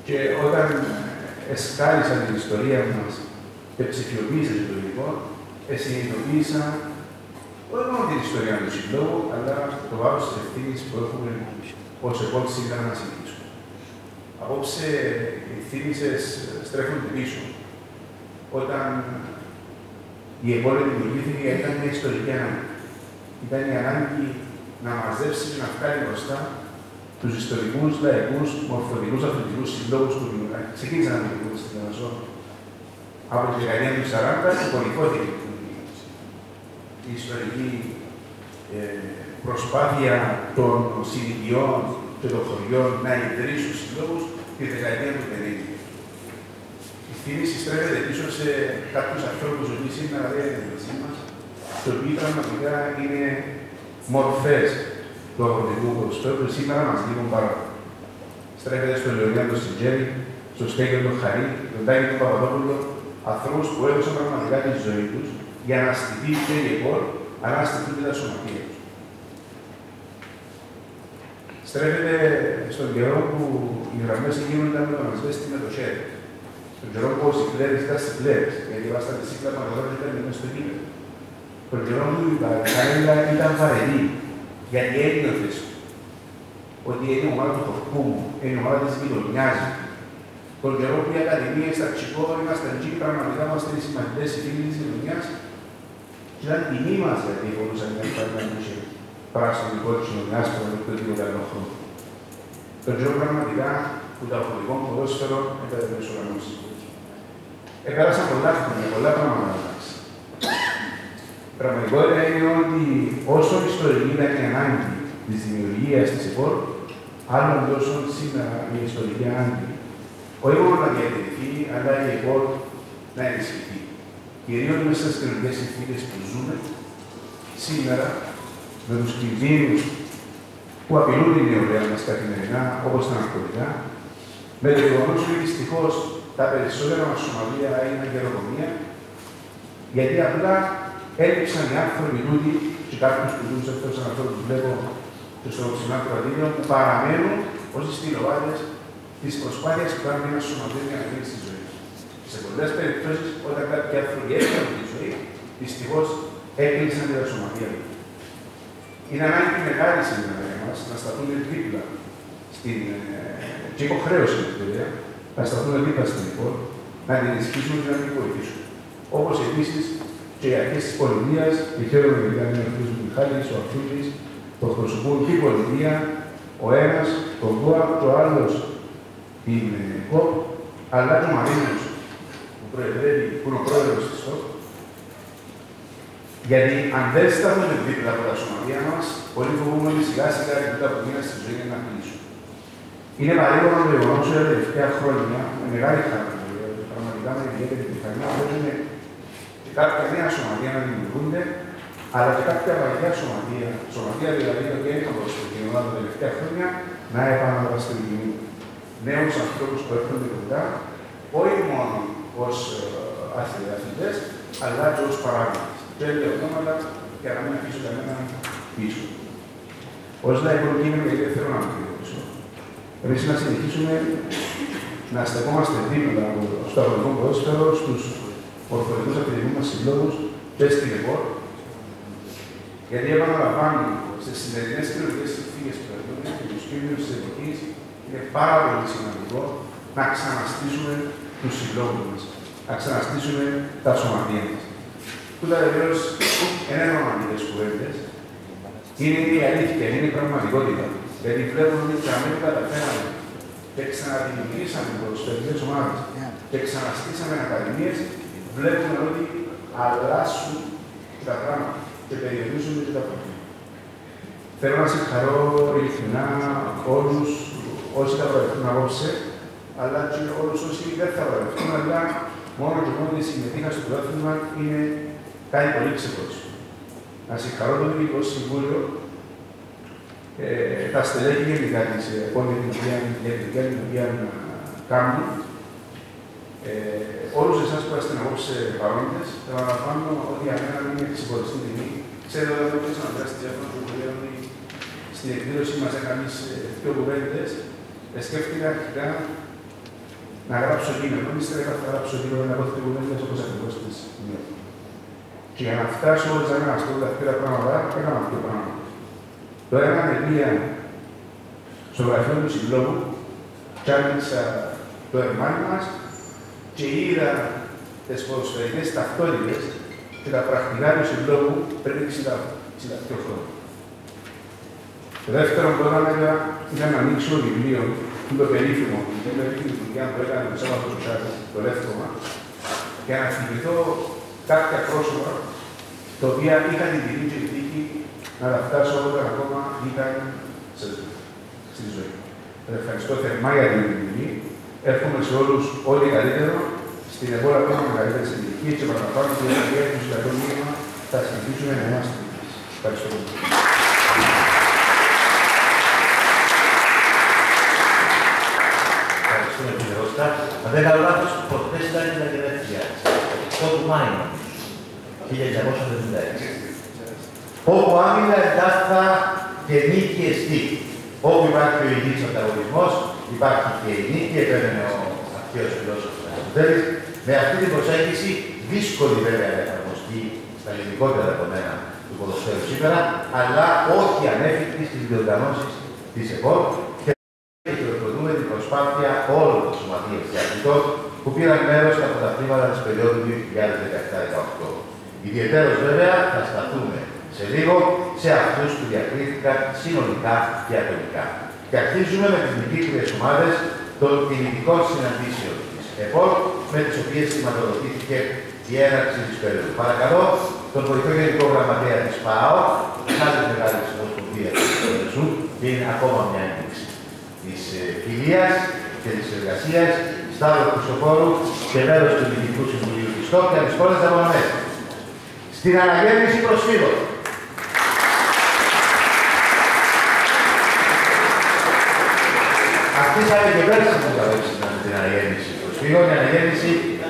και όταν εσκάλισαν την ιστορία μας και ψηφιοποίησαν το υλικό, συνειδητοποίησαν όχι μόνο την ιστορία του συλλόγου, αλλά το βάρος της ευθύνης που έχουμε ως ΕΠΟΡ σήμερα να συνεχίσουμε. Απόψε οι θύμησες στρέφονται πίσω. Όταν η ΕΠΟΡ δημιουργήθηκε, ήταν μια ιστορική ανάγκη. Ήταν η ανάγκη να μαζέψει και να βγάλει μπροστά τους ιστορικούς, λαϊκούς, μορφωτικούς, αθλητικούς συλλόγους που ξεκίνησαν να δημιουργούνται στην Ελλάδα. Από τη δεκαετία του 40 υπονηχώθηκε η ιστορική προσπάθεια των συνοικιών και των χωριών να ιδρύσουν συλλόγους τη δεκαετία του 50. Η θύμηση στρέφεται πίσω σε κάποιους ανθρώπους που σήμερα δεν είναι μεταξύ μας, οι οποίοι πραγματικά είναι μορφές του αγροτικού ποδοσφαίρου που σήμερα μας λείπουν πάρα πολύ. Στρέφεται στον Λεωνίδα Σιτζέλη, στον Στέγιο τον Χαρή, τον Τάκη τον Παπαδόπουλο, ανθρώπους που έδωσαν πραγματικά τη ζωή τους για να στηθεί και η ΕΚΟΡ, αλλά να στηθούν και τα σωματεία τους. Στρέφεται στον καιρό που οι γραμμές γίνονταν με τον ασβέστη με το χέρι. Στον καιρό που οι κλέρες ήταν στις κλέρες, γιατί βάσταν τη σύγκλα μαγαζόνια ήταν μέσα στο γήπεδο. Τον καιρό που η Καρέλα ήταν βαρετή, γιατί ένιωθες ότι είναι η ομάδα του χορκού μου, είναι η ομάδα της γειτονιάς μου. Τον καιρό που η Ακαδημία στα Τσικό ήμασταν εκεί και πραγματικά είμαστε οι συμμαχητές, οι φίλοι της γειτονιάς. Και ήταν τιμή μας γιατί μπορούσαμε να υπάρχει πράσινο κόκκινο άσπρο με το τίποτα άλλο χρόνο. Τον καιρό πραγματικά που το αγωνικό ποδόσφαιρο έπαιρνε το μεσουρανός. Επέρασαν πολλά χρόνια, πολλά πράγματα να αλλάξει. Η πραγματικότητα είναι ότι όσο ιστορική ήταν η ανάγκη της δημιουργίας της ΕΚΟΡ, άλλων τόσο σήμερα η ιστορική ανάγκη. Όχι μόνο να διατηρηθεί, αλλά η ΕΚΟΡ να ενισχυθεί. Κυρίως μέσα στις κοινωνικές συνθήκες που ζούμε, σήμερα, με τους κινδύνους που απειλούν την νεολαία μας καθημερινά, όπως τα ναρκωτικά, με το γεγονός ότι δυστυχώς τα περισσότερα μας σωματεία έγιναν γεροκομεία, γιατί απλά έλειψαν οι άνθρωποι τούτοι και κάποιους που ζουν σε αυτούς τους ανθρώπους που βλέπω και στο ψηλά κρατήριο, που παραμένουν ως οι στυλοβάτες της προσπάθειας που κάνουν ένα σωματείο για να γίνει στη ζωή. Σε πολλές περιπτώσεις, όταν κάποιοι άνθρωποι έφτιαξαν τη ζωή, δυστυχώς έκλεισαν τα σωματεία. Είναι ανάγκη μεγάλη σήμερα για εμάς να σταθούν δίπλα στην και υποχρέωση βέβαια, να σταθούν δίπλα στην ΕΚΟΡ, να την ενισχύσουν και να την βοηθήσουν. Όπως επίσης και οι αρχές της πολιτείας, η χαίρομαι δηλαδή ο κ. Μιχάλης, ο Αφρούτης, που εκπροσωπούν την πολιτεία, ο ένας, τον ΚΟΑ, και ο άλλος την ΚΟΠ, αλλά και ο Μαρίνος, που είναι ο πρόεδρος της ΚΟΠ. Γιατί αν δεν σταθούμε δίπλα από τα σωματεία μας, πολύ φοβούμαι ότι σιγά σιγά οι τούτα που μείναν στη ζωή να κλείσουν. Είναι παρήγορο το γεγονός ότι τα τελευταία χρόνια, με μεγάλη χαρά, πραγματικά με ιδιαίτερη πιθανότητα, βλέπουμε και κάποια νέα σωματεία να δημιουργούνται, αλλά και κάποια παλιά σωματεία δηλαδή τα οποία είχαν προσφέρει την Ελλάδα τα τελευταία χρόνια, να επαναδραστηριοποιούν νέους ανθρώπους που έρχονται κοντά, όχι μόνο ως αθλητές, αλλά και ως παράγοντες. Και έλεγε ονόματα για να μην αφήσω κανένα πίσω. Ως λαϊκό κείμενο, γιατί δεν θέλω να μιλήσω, εμείς να συνεχίσουμε να στεκόμαστε δίπλα στο αγωνικό ποδόσφαιρο, στους ορθολογικούς αθλητικούς μας συλλόγους και στην ΕΚΟΡ, γιατί επαναλαμβάνω, στις σημερινές κοινωνικές συνθήκες που έχουμε και τους κίνδυνους της εποχής, είναι πάρα πολύ σημαντικό να ξαναστήσουμε τους συλλόγους μας, να ξαναστήσουμε τα σωματεία μας. Τούτα βεβαίως είναι ρομαντικές κουβέντες, είναι η αλήθεια, είναι η πραγματικότητα. Γιατί βλέπουμε ότι και αμέσως καταφέραμε και ξαναδημιουργήσαμε ποδοσφαιρικές ομάδες και ξαναστήσαμε ακαδημίες, βλέπουμε ότι αλλάσουν τα πράγματα και περιορίζουν και τα προβλήματα. Θέλω να συγχαρώ ειλικρινά όλους όσοι θα βρεθούν απόψε, αλλά και όλους όσοι δεν θα βρεθούν, αλλά μόνο και μόνο η συμμετείχα στο πρωτάθλημα είναι κάτι πολύ ξεχωριστό. Να συγχαρώ το Διοικητικό Συμβούλιο, τα στελέχη γενικά της ΕΚΟΡ για την οποία κάνουν, όλους εσάς που είστε απόψε παρόντες, επαναλαμβάνω ότι για μένα είναι ξεχωριστή τιμή. Ξέρω ότι δεν μπορούσα να δράσει διάφορα που λέω ότι στην εκδήλωση μας έκανες δύο κουβέντες. Σκέφτηκα αρχικά να γράψω κείμενο. Ύστερα θα γράψω κείμενο να πω δύο κουβέντες όπως ακριβώς τις νιώθω. Και για να φτάσω όλες να αναστώ τα αυτές πράγματα, έκανα αυτό το πράγμα. Το ένα μελία στο γραφείο του συλλόγου, και άνοιξα το ερμάνι μας και είδα τις ποδοσφαιρικές ταυτότητες και τα πρακτικά του συλλόγου πριν 62 χρόνια. Το δεύτερο που έκανα ήταν να ανοίξω βιβλίο, το περίφημο, την περίφημη δουλειά που έκανε το Σάββατο Σουσάκη, το Λεύκομα, για να θυμηθώ κάποια πρόσωπα τα οποία είχαν την τιμή και την τύχη να τα φτάσω όταν ακόμα ήταν στη ζωή. Ευχαριστώ θερμά για την τιμή. Εύχομαι σε όλους ό,τι καλύτερο. Στην επόμενη που έχουμε μεγαλύτερες ηλικίες και παραπάνω την ευκαιρία του συλλογικού μήνυμα θα συνεχίσουμε να είμαστε. Ευχαριστώ πολύ. Ευχαριστούμε κύριε Ρώστα. Αν δεν κάνω λάθος, προχτές ήταν η γενέθλια. 8 του Μάη. 1976. Όπου άμυνα εντάσσεται και νίκη εστί. Όπου υπάρχει ο υγιής ανταγωνισμός, υπάρχει και η νίκη, επέμενε ο αρχαίος φιλόσοφος Αριστοτέλης. Με αυτή την προσέγγιση, δύσκολη βέβαια να εφαρμοστεί στα γενικότερα δεδομένα του ποδοσφαίρου σήμερα, αλλά όχι ανέφικτη στις διοργανώσεις της ΕΠΟΛ και χειροκροτούμε την προσπάθεια όλων των σωματείων και αθλητών που πήραν μέρος στα πρωταθλήματα της περίοδου 2017-2018. Ιδιαιτέρως βέβαια θα σταθούμε σε λίγο σε αυτούς που διακρίθηκαν συνολικά και ατομικά. Και αρχίζουμε με τις νικήτριες ομάδες των κινητικών συναντήσεων της ΕΠΟΛ, με τις οποίες σηματοδοτήθηκε η έναρξη της περίοδου. Παρακαλώ τον βοηθό γενικό γραμματέα της ΠΑΟ, άλλη μεγάλη ομοσπονδία του Ποδοσφαίρου, και είναι ακόμα μια ένδειξη της φιλίας και της εργασίας, Σταύρο Χριστοφόρου και μέλος του Διοικητικού Συμβουλίου της ΣΤΟΚ και τις χώρες απονομές. Στην αναγέννηση προσφύγων. Αρχίσαμε και πέρσι που καλέψαμε την αναγέννηση προσφύγων, η αναγέννηση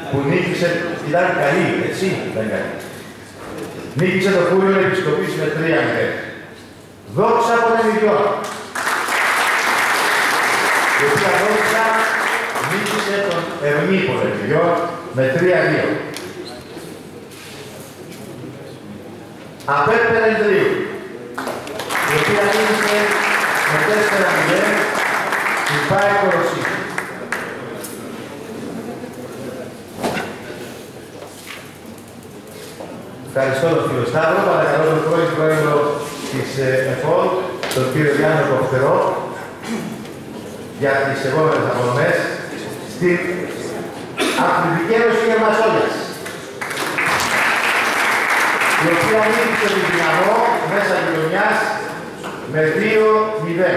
που νίκησε, ήταν καλή, έτσι, δεν καλή. Νίκησε το Κούριο Επισκοπής με 3-0. Δόξα από τον ιδιών. Η οποία δόξα νίκησε τον Ερμή Πολεμιδιών με 3-2. Απέπερα Ιδρύου, η οποία νίκησε με 4-0 στην ΠΑΕ Κορωσή. Ευχαριστώ τον κύριο Σταύρο, παρακαλώ τον πρώην πρόεδρο της ΕΦΟΛ, τον κύριο Γιάννη Κοφτερό, για τις επόμενες απονομές στην Αθλητική Ένωση Γερμασόλιας, η οποία νίκησε την Δυναμό μέσα γειτονιάς με 2-0.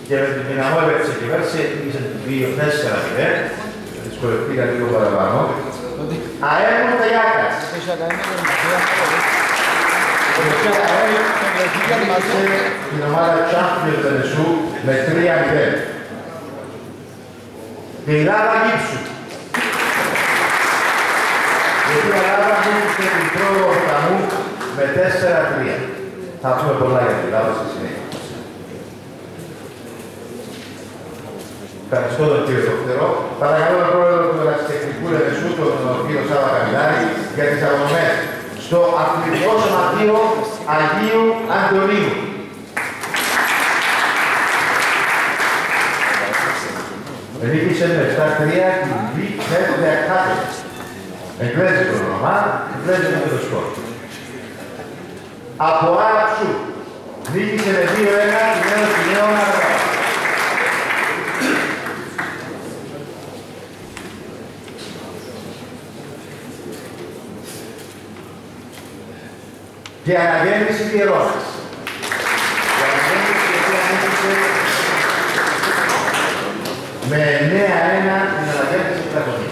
Και με την Δυναμό έπαιξε και πέρσι, νίκησε την 2-4-0. Δυσκολευτήκα λίγο παραπάνω. ΑΕΜ Ταγιάκας. Την ομάδα Champions Βενεσού με 3-0. Τη Λάβα Γύψου. Η οποία Λάβα νίκησε την Πρόοδο Ορταμού με 4-3. Θα πούμε πολλά για τη Λάβα στη συνέχεια. Ευχαριστώ τον κύριο Κοφτερό. Παρακαλώ τον πρόεδρο του Ερασιτεχνικού Ρεμεσού, τον κύριο Σάβα Καμιλάρη, για τις απονομές στο Αθλητικό Σωματείο Αγίου Αντωνίου. Νίκησε με 7-3 την Β' Ακάδε. Εγγλέζικο όνομα, εγγλέζικο με το σκορ. Από Άραψου, νίκησε με 2-1 την Ένωση Νέων Ανακάτω. Και αναγέννηση Πιερώνας. Η αναγέννηση η οποία νίκησε με 9-1 την αναγέννηση του Πλατωνή.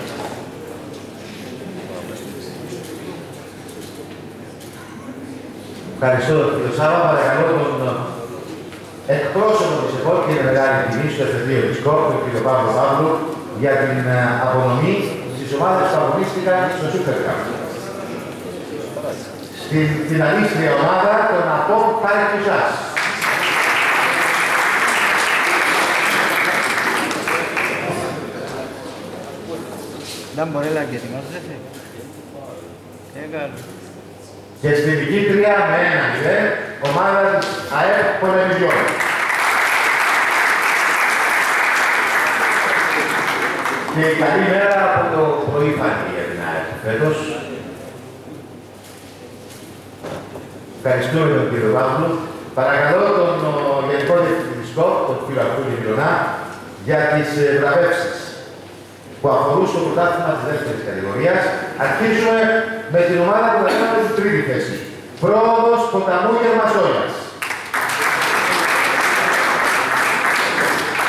Ευχαριστώ τον κύριο Σάβα. Παρακαλώ τον εκπρόσωπο της ΕΠΟΛ και είναι μεγάλη τιμή στο εφεδρείο της ΚΟΠ, τον κύριο Παύλο Παύλου, για την απονομή στις ομάδες που αγωνίστηκαν στο Super Cup. Στην φιναλίστρια ομάδα των ΑΠΟΠ Χαρακτουσάς. Δεν μπορεί να ετοιμάζεσαι. Έκανε. Και στην νικήτρια με 1-0, ομάδα της ΑΕΠ Πολεμιδιών. Και καλή μέρα από το πρωί φάνηκε για την ΑΕΠ φέτος. Ευχαριστούμε τον κύριο Παύλου. Παρακαλώ τον Γενικό Διευθυντή της ΚΟΠ, τον κύριο Αρκούνη Μιλωνά, για τις βραβεύσεις που αφορούν στο πρωτάθλημα της δεύτερης κατηγορίας. Αρχίζουμε με την ομάδα που θα κάνει την τρίτη θέση. Πρόοδος Ποταμού Γερμασόλιας.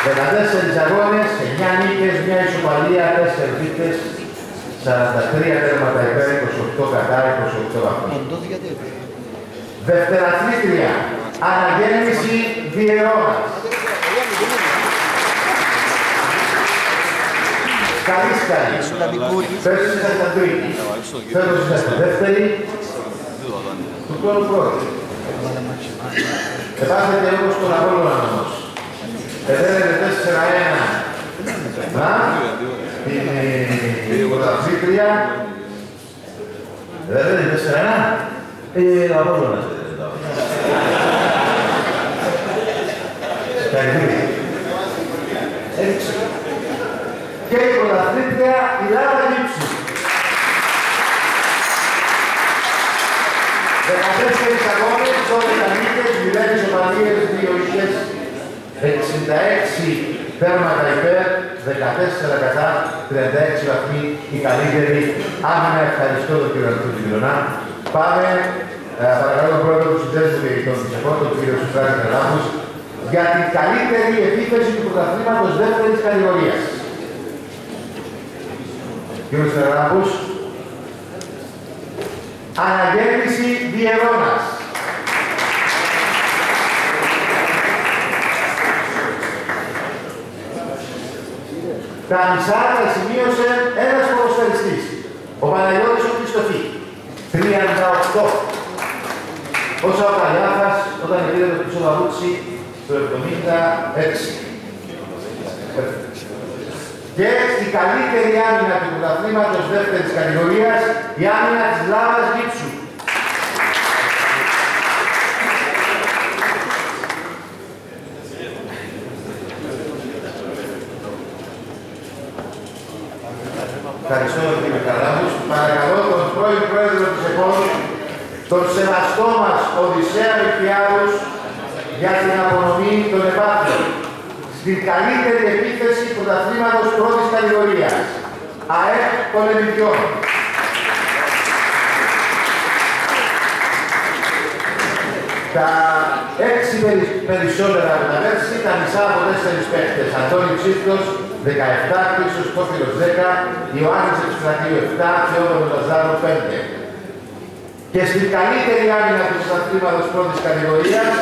14 αγώνες, 9 νίκες, 1 ισοπαλία, 4 νίκες, 43 τέρματα υπέρ, 28 κατά, 28 βαθμούς. Δευτεραθλήτρια, αναγέννηση Βιερώνας. Καλίσκαρη. Πέρσι ήσασταν τρίτη. Φέτος ήσασταν δεύτερη. Του χρόνου πρώτη. Επάσετε όπως τον Απόλλωνα όμως. Εδέρετε 4-1. Να, την πρωταθλήτρια. Εδέρετε 4-1. Ο Απόλλωνας έδερε τώρα. Καλή. Έτσι. Και η πρωταθλήτρια η Λάρα Λίψου. 14 αγώνες, 12 νίκες, 0 ισοπαλίες, 2 ήττες, 66 τέρματα υπέρ, 14 κατά, 36 βαθμοί, η καλύτερη άμυνα. Ευχαριστώ τον κύριο Αντρούτη. Πάμε, παρακαλώ τον πρόεδρο του Συνδέσμου Διαιτητών της ΕΠΟ, τον κύριο Σουφράκη Καρλάμους, για την καλύτερη επίθεση του πρωταθλήματος δεύτερης κατηγορίας. Κύριος Καρλάμους, αναγέννηση Διερώνας. Τα μισά τα σημείωσε ένας ποδοσφαιριστής, ο Παναγιώτης ο Χριστοφή, 38. Όσο ο Παλιάφας όταν πήρε το πίσω Βαρούτσι το 76. Και στην καλύτερη άμυνα του πρωταθλήματος δεύτερης κατηγορίας, η άμυνα της Λάβας Γύψου. Ευχαριστώ κύριε Καρλάμους. Παρακαλώ τον πρώην πρόεδρο της ΕΠΟ, τον σεβαστό μας Οδυσσέα Μηχιάδους, για την απονομή των επάθειων στην καλύτερη επίθεση πρωταθλήματος πρώτης κατηγορίας, ΑΕΠ των Ελληνικών. Τα 6 περισσότερα από τα πέρσι, τα μισά από 4 παίκτες. Αντώνη Ψήφτος, 17, Χρήστος Κόφιλος 10, Ιωάννης Ευστρατείου 7, Θεόδωρο Λαζάρου 5. Και στην καλύτερη άμυνα του πρωταθλήματος πρώτης κατηγορίας,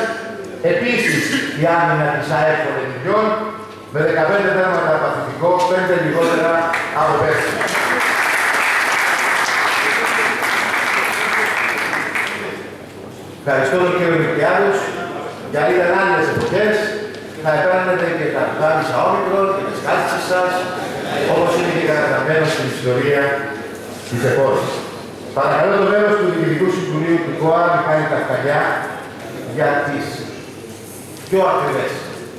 επίσης η άμυνα της ΑΕΠ των Ελληνικών, με 15 τέρματα παθητικό, 5 λιγότερα από πέρσι. Ευχαριστώ τον κύριο Μικιάδους, γιατί ήταν άλλες εποχές, θα επέρνετε και τα πουδάμισα όμικρον και τις κάλτσες σας, όπως είναι και καταγραμμένο στην ιστορία της εποχής. Παρακαλώ το μέλος του Διοικητικού Συμβουλίου του ΚΟΑ, Μιχάλη Καυκαλιά, για τις πιο ακριβές,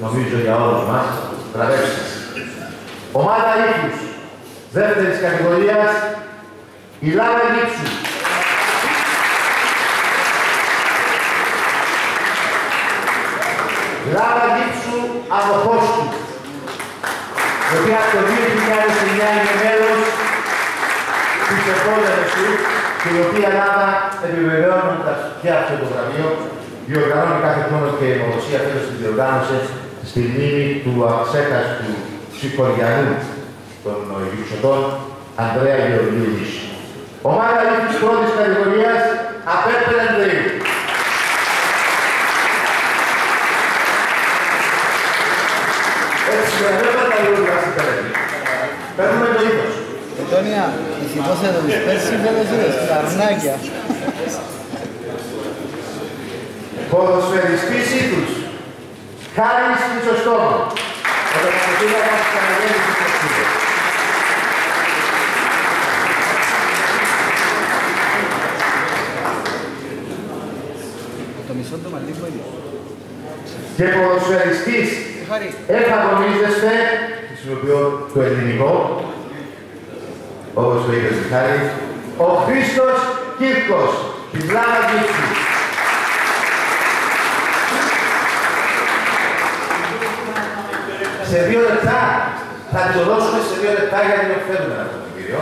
νομίζω για όλους μας, βραβεύσεις. Ομάδα ύφους, δεύτερης κατηγορίας, η Λάβα Γύψου. Λάβα Γύψου από Χώστου, η οποία από το 2009 είναι μέλος της επόμενης του, και η οποία Λάβα, επιβεβαιώνοντας και αυτό το βραβείο, διοργανώνει κάθε χρόνο και η Αιμοδοσία φέτος την διοργάνωσε στη μνήμη του αξέχαστου συγχωριανού των Ιουσωτών, Ανδρέα Γεωργίου. Ομάδα ύφους πρώτης κατηγορίας, Απέπελ Ανδρέου. Έτσι, δεν θα τα λόγια στην τελετή. Παίρνουμε το ύφος. Αντώνια, ηθικός εδώ τους πέρσι φέτος τα αρνάκια. Ποδοσφαιριστής ύφους, Χάρης Χρυσοστόμου. Ο Δεκατοτήλακας της Αναγέννησης της Εξίδας. Το μισό το μαλλί μου ίδιο. Και ποδοσφαιριστής εφαγωνίζεστε, χρησιμοποιώ το ελληνικό, όπως το είπε η Χάρη, ο Χρήστος Κύρκος, της Λάβα Γύψου. Σε 2 λεπτά, θα το δώσουμε σε 2 λεπτά γιατί το φέρνουμε αυτό το κύριο.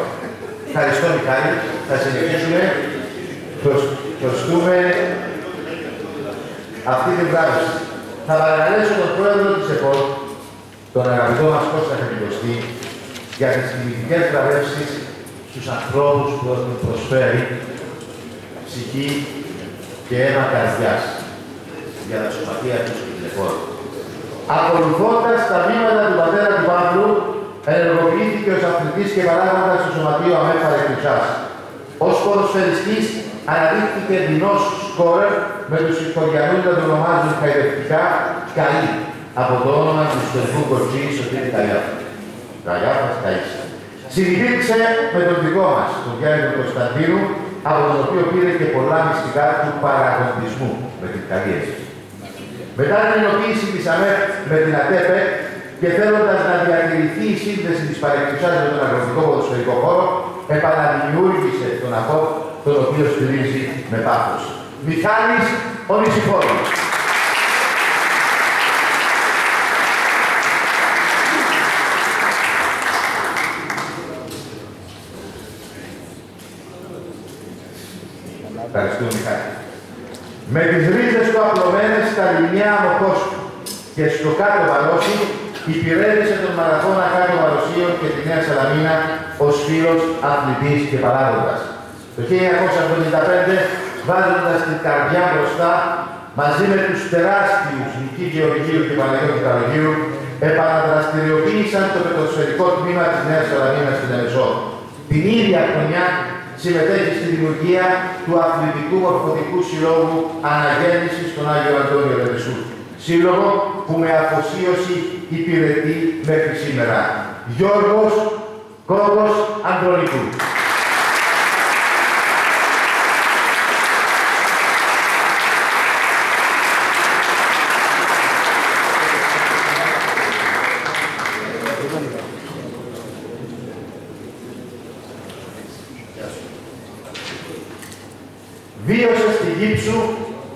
Ευχαριστώ Μιχάλη, θα συνεχίσουμε, προσκούμε αυτή την βράβευση. Θα παρακαλέσω τον πρόεδρο της ΕΠΟ, τον αγαπητό μας Κώστα Χατζηδοστή, για τις τιμητικές βραβεύσεις στους ανθρώπους που έχουν προσφέρει ψυχή και αίμα καρδιάς για τα σωματεία τους και την ΕΠΟ. Ακολουθώντας τα βήματα του πατέρα του Παύλου, ενεργοποιήθηκε ως αθλητής και παράγοντας στο Σωματείο ΑΜΕ Παρεκτουσάς. Ως ποδοσφαιριστής αναδείχθηκε δεινός σκόρερ με τους Ισκοριανούς να τον ονομάζουν χαϊδευτικά Καΐ, από το όνομα του ιστορικού κοτσί Σωτήρη Καγιάφα. Καγιάφας Καΐς. Συνυπήρξε με τον δικό μας, τον Γιάννη του Κωνσταντίνου, από τον οποίο πήρε και πολλά μυστικά του παραγωγισμού με την καλή αίσθηση. Μετά την ενοποίηση της ΑΜΕΠ με την ΑΤΕΠΕ και θέλοντας να διατηρηθεί η σύνδεση της Παρεκτουσάς με τον αγροτικό ποδοσφαιρικό χώρο, επαναδημιούργησε τον ΑΠΟ, τον οποίο στηρίζει με πάθος. Μιχάλης ο Νησιφόρος. Ευχαριστούμε, Μιχάλη. Με τις ρίζες του απλωμένες στα λιμιά αμοχώς του και στο κάτω βαρόσι, υπηρέτησε τον μαραθώνα κάτω βαροσίων και τη Νέα Σαλαμίνα ως φίλος, αθλητής και παράγοντας. Το 1975, βάζοντας την καρδιά μπροστά, μαζί με τους τεράστιους Νική Γεωργίου και Παναγιώτη Καλογύρου, επαναδραστηριοποίησαν το ποδοσφαιρικό τμήμα της Νέας Σαλαμίνας στην Ελεσό. Την ίδια χρονιά συμμετέχει στη δημιουργία του Αθλητικού Μορφωτικού Συλλόγου Αναγέννησης στον Άγιο Αντώνιο Λεμεσού. Σύλλογο που με αφοσίωση υπηρετεί μέχρι σήμερα. Γιώργος Κόκος Ανδρονικού. Βίωσε στη Γύψου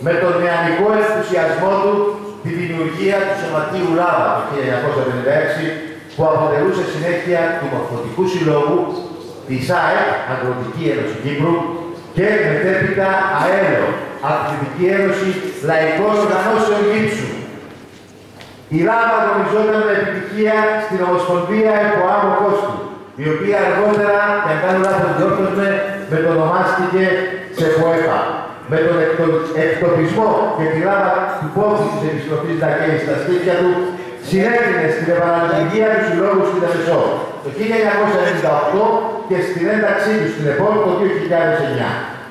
με τον νεανικό ενθουσιασμό του τη δημιουργία του Σωματείου Λάβα το 1956, που αποτελούσε συνέχεια του Μορφωτικού Συλλόγου της ΑΕΠ, Αγροτική Ένωση Κύπρου, και μετέπειτα ΑΕΛΟ, Αθλητική Ένωση Λαϊκών Οργανώσεων Γύψου. Η Λάβα αγωνιζόταν με επιτυχία στην Ομοσπονδία Εμποάμο Κόστου, η οποία αργότερα, και αν κάνω λάθος διόρθωσμε, μετονομάστηκε σε ΠΟΕΠΑ. Με τον εκτοπισμό και τη λάβα του πόθου της επιστροφής Δακέη στα σπίτια του, συνέβαινε στην επαναλειτουργία του Συλλόγου στην Ελεσό το 1998 και στην ένταξή του στην ΕΠΟ το 2009.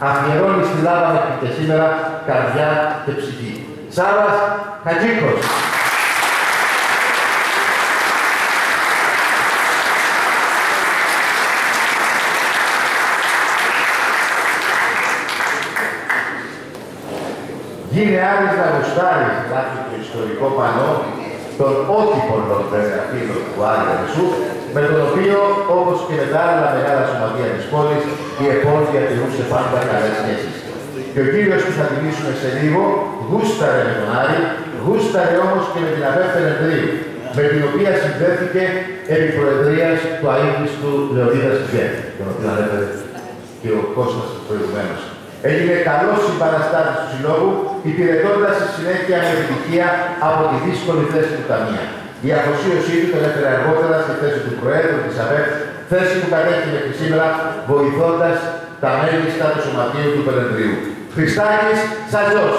Αφιερώνει στη λάβα μέχρι και σήμερα καρδιά και ψυχή. Σάββας Χατζίκος. Γίνε άλλες να γουστάρεις, γράφει το ιστορικό πανό, των ότυπων των περιγραφήνων του Άγιου Λεμεσού, με τον οποίο, όπως και με τα άλλα μεγάλα σωματεία της πόλης, η ΕΠΟ διατηρούσε πάντα καλές σχέσεις. Και ο κύριος που θα τιμήσουμε σε λίγο, γούσταρε με τον Άρη, γούσταρε όμως και με την ΑΒ Φερεντρίου, με την οποία συνδέθηκε επί προεδρίας του αείμνηστου Λεωνίδας Γκέτ, τον οποίο ανέφερε και ο Κώστας προηγουμένως. Έγινε καλός συμπαραστάτης του Συλλόγου, υπηρετώντας στη συνέχεια με επιτυχία από τη δύσκολη θέση του Ταμεία. Η αφοσίωσή του τον έφερε αργότερα στη θέση του Προέδρου της ΑΒΕΠ, θέση που κατέχει μέχρι σήμερα, βοηθώντας τα μέλιστα του Σωματείου του Πελεντρίου. Χριστάκης Σατζός.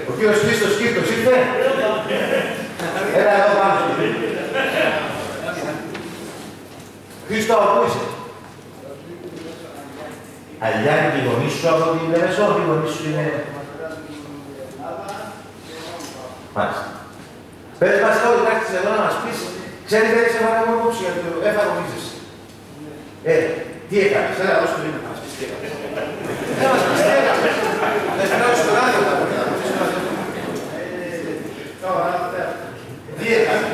Ο κύριος Χρήστος Κύρκος ήρθε. Έλα εδώ πάνω. Χρήστο, πού είσαι? Αλιάννη και οι γονείς σου από την Λεμεσό, οι γονείς σου είναι... Μάλιστα. Πες μας τώρα, κοιτάξτε εδώ να μας πεις, ξέρεις δεν είσαι βάλε μόνο όψη, γιατί εφαγωνίζεσαι. Τι έκανες, έλα δώσ' το λίμα να μας πεις τι έκανες. Δεν μας πεις τι έκανες. Δεν φυλάω στο ράδιο τα παιδιά. Τι έκανες.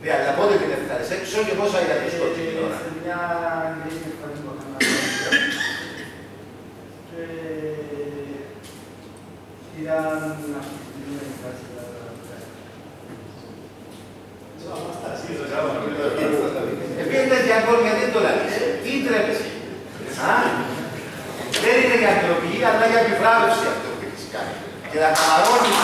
Δηλαδή, από πότε την έφτανες έξω και πόσα ήταν το σκότ την ώρα. Επειδή τέτοια τρέπεσαι. Δεν είναι για ακτινοποιή, αλλά για επιβράβευση αυτό που έχεις κάνει. Και να καμαρώνεις.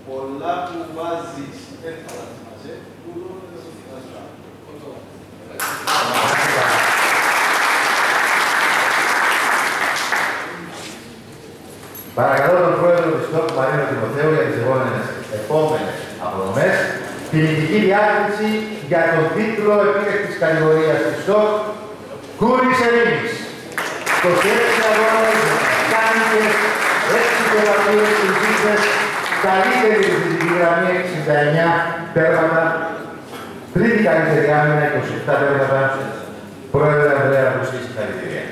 Πολλά που βάζεις, δεν θα τα θυμάσαι, που δεν θα θυμάσαι. Παρακαλώ τον πρόεδρο της ΤΟΚ Μαρίνο Τιμοθέου για τις επόμενες αποδομές την ειδική διάκριση για τον τίτλο επίλεκτης κατηγορίας της ΤΟΚ Κούρης Ερήμης. 26 αγώνες, κάνικες, 6 πελατείες συνθήκες, καλύτερη διευθυντική γραμμή 69 τέρματα, τρίτη καλύτερη άμυνα 27 τέρματα, πρόεδρε Ανδρέα Βουστή, συγχαρητήρια.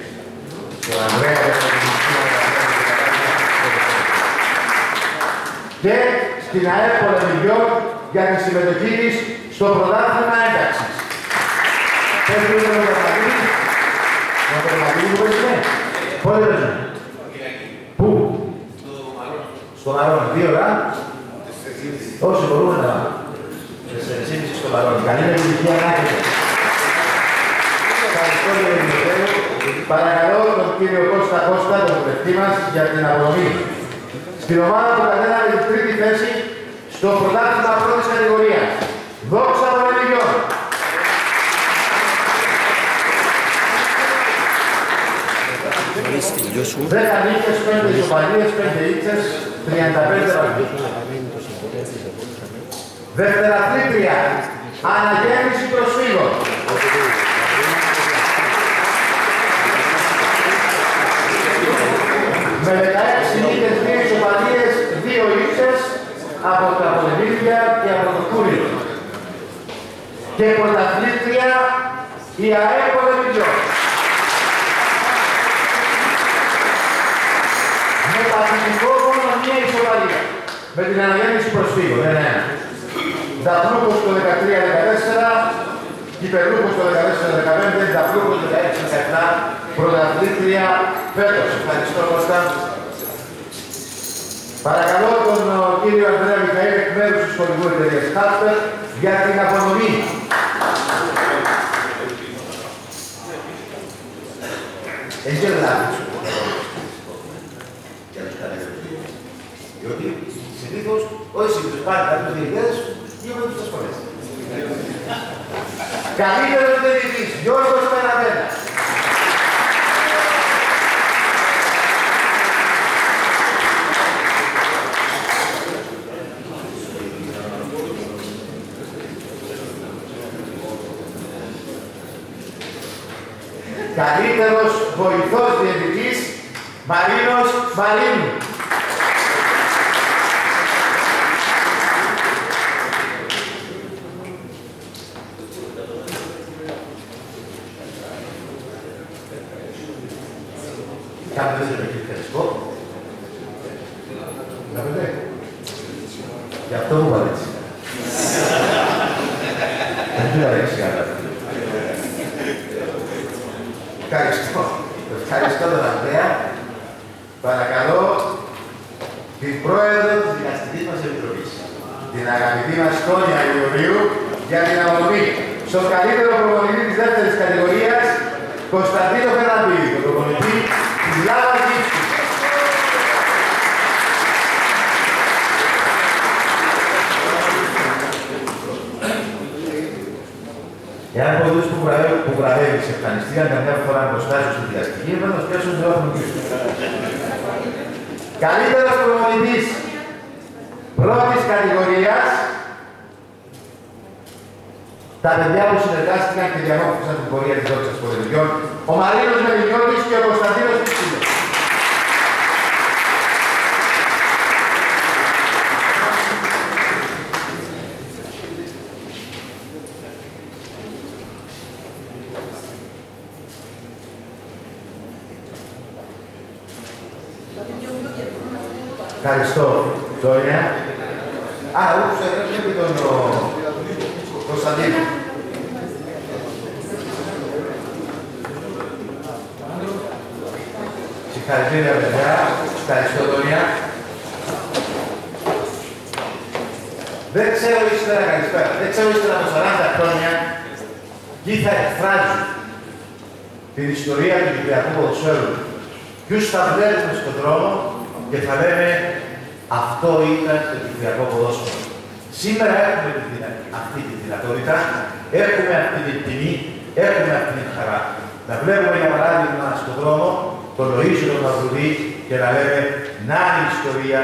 Τον Ανδρέα και στην ΑΕΠ Πολεμιδιών για τη συμμετοχή της στο πρωτάθλημα ένταξης. Πες του είναι ο Παπαδίδης. Ο Παπαδίδης που πες είναι. Πότε πες είναι. Πού. Στο Μαρόνι. 2 ώρα. Όσοι μπορούμε να πάμε. 4,5 στο Μαρόνι. Καλή επιτυχία ανάκριση. Ευχαριστώ κύριε Δημητρέου. Παρακαλώ τον κύριο Κώστα Κώστα, τον βουλευτή μας, για την αποδομή. Στην ομάδα που κατέλαβε την τρίτη θέση στο πρωτάθλημα πρώτης κατηγορίας. Δόξα Πολεμιδιών. 10 νίκες, 5 ισοπαλίες, 5 ήττες, 35 βαθμούς. Δευτεραθλήτρια, αναγέννηση προσφύγων. Με 16 νίκες, 2 ισοπαλίες, 2 ήττες από τα Πολεμίδια και από το Κούριο. Και πρωταθλήτρια η ΑΕΠ Πολεμιδιών. Με παθητικό μόνο μία ισοπαλία. Με την αναγέννηση προσφύγων, δεν είναι ένα. Δαπλούκος το 13-14, Κυπελούκος το 14-15, Δαπλούκος το 16-17, πρωταθλήτρια φέτος. Ευχαριστώ Κώστα. Παρακαλώ τον κύριο Ανδρέα Μιχαήλ εκ μέρους της σχολικού εταιρείας Χάσπερ για την απονομή. Έχει λάθος. Διότι συνήθως, όχι συνήθως, πάλι κάποιους διαιτητές, γίνονται τους ασφαλές. Καλύτερος διαιτητής, Γιώργος Περαβένα. Καλύτερος βοηθός διαιτητής, Μαρίνος Μαρίνου. Κάπου δεν είναι ευχαριστώ. Βλέπετε. Γι' αυτό μου είπα έτσι. Δεν του αρέσει καλά. Ευχαριστώ. Ευχαριστώ τον Ανδρέα. Παρακαλώ την πρόεδρο της δικαστικής μας επιτροπής, την αγαπητή μας Τόνια Ιωβίου, για την απονομή στον καλύτερο προπονητή της δεύτερης κατηγορίας, Κωνσταντίνο Φερναντίδη, τον προπονητή της Λάβας Γύψου. Εάν πολλούς που βραβεύει σε ευχαριστήρια καμιά φορά προστάσεως στη δικαστική, θα το πιάσουν σε όθον πίσω. Καλύτερος προπονητής πρώτης κατηγορίας, τα παιδιά που συνεργάστηκαν και διαμόρφωσαν την πορεία της δόξας Πολεμιδιών, ο Μαρίνος Μελινιώτης και ο Κωνσταντίνος Πιτσίλος. Ευχαριστώ, Τόνια. Ούψε, πρέπει τον Κωνσταντίνο. Συγχαρητήρια, παιδιά. Ευχαριστώ, Τόνια. Δεν ξέρω ύστερα, καλησπέρα, δεν ξέρω ύστερα από 40 χρόνια ποιοι θα εκφράζουν την ιστορία του Κυπριακού ποδοσφαίρου. Ποιους θα βλέπουμε στον δρόμο και θα λέμε αυτό ήταν το Κυπριακό ποδόσφαιρο. Σήμερα έχουμε αυτή τη δυνατότητα, έχουμε αυτή την τιμή, έχουμε αυτή την χαρά. Να βλέπουμε για παράδειγμα στον δρόμο τον Λοΐζο τον Μαυρουδί και να λέμε να η ιστορία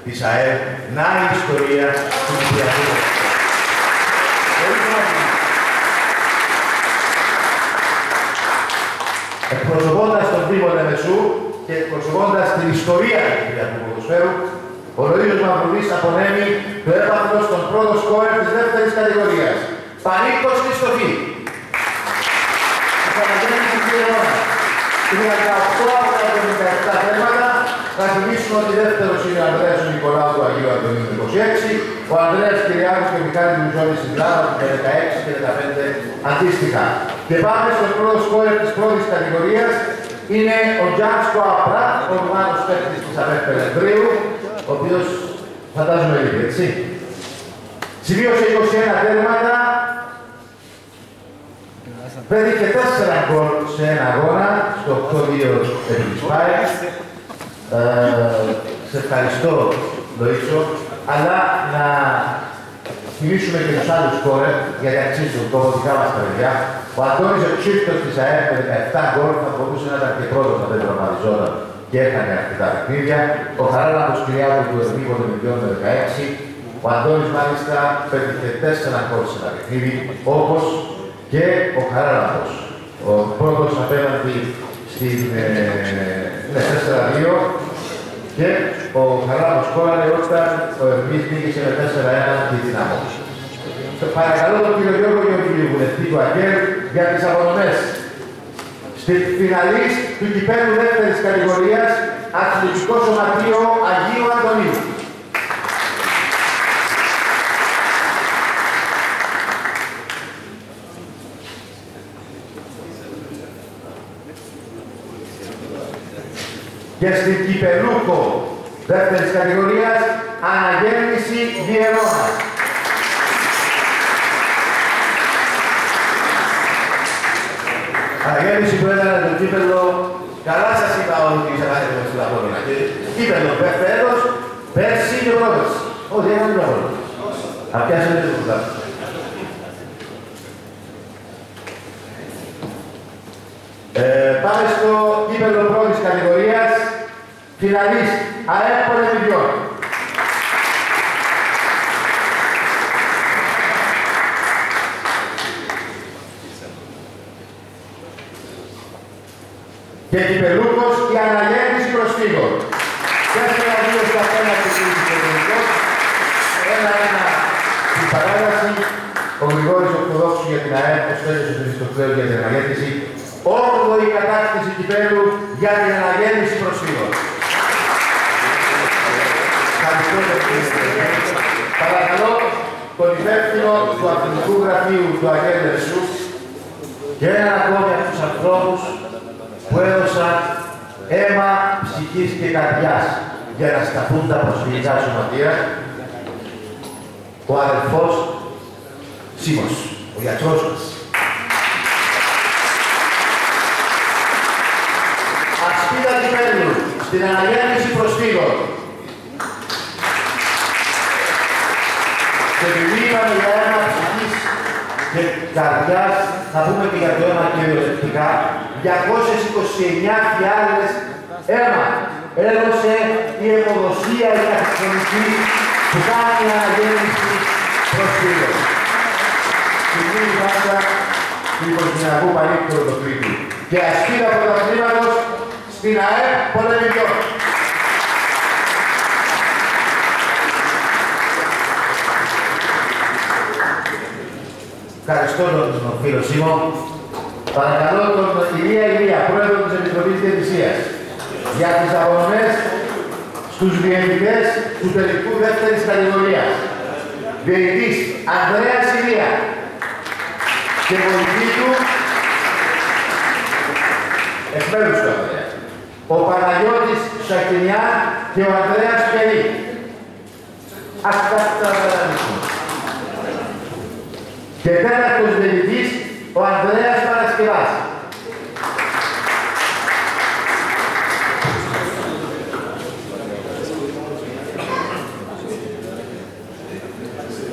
της ΑΕΠ, να η ιστορία του Κυπριακού. Εκπροσωπώντας τον Δήμο Λεμεσού και εκπροσωπώντας την ιστορία του Κυπριακού ποδοσφαίρου, ο Λοΐζος Μαυρουδής απονέμει το έπαθλο στον πρώτο σκόρερ της δεύτερης κατηγορίας. Πανίκος Χριστοφή. Είναι 18 από τα 77 θέματα. Θα θυμίσουμε ότι δεύτερος είναι ο Ανδρέας ο Νικολάου του Αγίου Αντωνίου 26, ο Ανδρέας Κυριάκος και ο Μιχάλης Μιζώνης στην Λάβα με 16 και 15 αντίστοιχα. Και πάμε στο πρώτο σκόρερ της πρώτης κατηγορίας. Είναι ο Τζάνσκο Απρά, ο Ρουμάνος παίκτης της ΑΠΕΠ Πελεμπρίου, ο οποίος φαντάζομαι λίγο, έτσι. Σημείωσε 21 τέρματα, πέτυχε 4 γκολ σε ένα αγώνα, στο 8-2 επί της ΠΑΕ. Σε ευχαριστώ, Λοΐσο, αλλά να θυμίσουμε και τους άλλους σκόρερ, γιατί αξίζουν το δικά μας τα παιδιά. Ο Αντώνης Εξίστος της ΑΕΠ με 17 γκολ θα μπορούσε να ήταν και πρώτος να δεν τραυματιζόταν και έκανε αρκετά παιχνίδια. Ο Χαράλαμπος Κυριάκου του Εθνίκου με 16. Ο Αντώνης μάλιστα πέτυχε 4 γκολ σε ένα παιχνίδι, όπως και ο Χαράλαμπος. Ο πρώτος απέναντι στην 4-2 και ο Χαράλαμπος σκόραρε όταν ο Ερμής νίκησε με 4-1 τη Δυναμό. Παρακαλώ τον κύριο Γιώργο Γεωργίου, βουλευτή του ΑΚΕΡ, για τις απονομές. Στη φιναλίστ του κυπέλλου δεύτερης κατηγορίας, Αθλητικό Σωματείο Αγίου Αντωνίου. Και στην Κυπελούκο δεύτερης κατηγορίας, Αναγέννηση Διερώνας. Αναγέννηση που έκανε το κύπελλο, καλά σας είπα ότι είσατε με στην Απόλλωνα. Κύπελλο φέτος, πέρσι και πρόπερσι. Όχι, δεν έκανε το Απόλλωνα. Απιάσετε το πρωτάθλημα. Πάμε στο κύπελλο πρώτης κατηγορίας, φιναλίστ, ΑΕΠ Πολεμιδιών. Και κυπελούκος, η Αναγέννηση Προσφύγων. 4-2 στα πέναλτι του Κυπελούκος. 1-1 στην παράταση. Ο Γρηγόρης Ορθοδόξου για την ΑΕΠ, ο Στέλιος ο Χριστοκλέου για την Αναγέννηση. 8η κατάκτηση κυπέλλου για την Αναγέννηση Προσφύγων. Παρακαλώ τον υπεύθυνο του Αθλητικού Γραφείου του Αγίου Λεμεσού και έναν ακόμη από τους ανθρώπους που έδωσαν αίμα ψυχής και καρδιάς για να σταθούν τα προσφυγικά σωματεία, ο αδελφός Σίμος, ο γιατρός μας. Ασπίδα κυπέλλου στην Αναγέννηση Προσφύγων. Και επειδή είπαμε για αίμα ψυχής και καρδιάς, θα πούμε και για το αίμα κυριολεκτικά, 229 φιάλες αίμα έδωσε η αιμοδοσία η αρχιτεκτονική που κάνει η Αναγέννηση Προσφύγων. Σημαίνει πάντα του οικογενειακού Πανίκου του Κρήτου. Και ασπίδα πρωταθλήματος στην ΑΕΠ Πολεμιδιών. Ευχαριστώ τον φίλο Σίμω. Παρακαλώ τον Ηλία, πρόεδρο της Επιτροπής Διαιτησίας, για τις απονομές στους διαιτητές του τελικού δεύτερης κατηγορίας. Διαιτητής Ανδρέας Ηλία και βοηθή του εκ μέρους του Ανδρέα, ο Παναγιώτης Σακινιάν και ο Ανδρέας Περί. Ας καταδρανίσουμε. Και τέταρτος δελητής, ο Ανδρέας Παρασκευάς.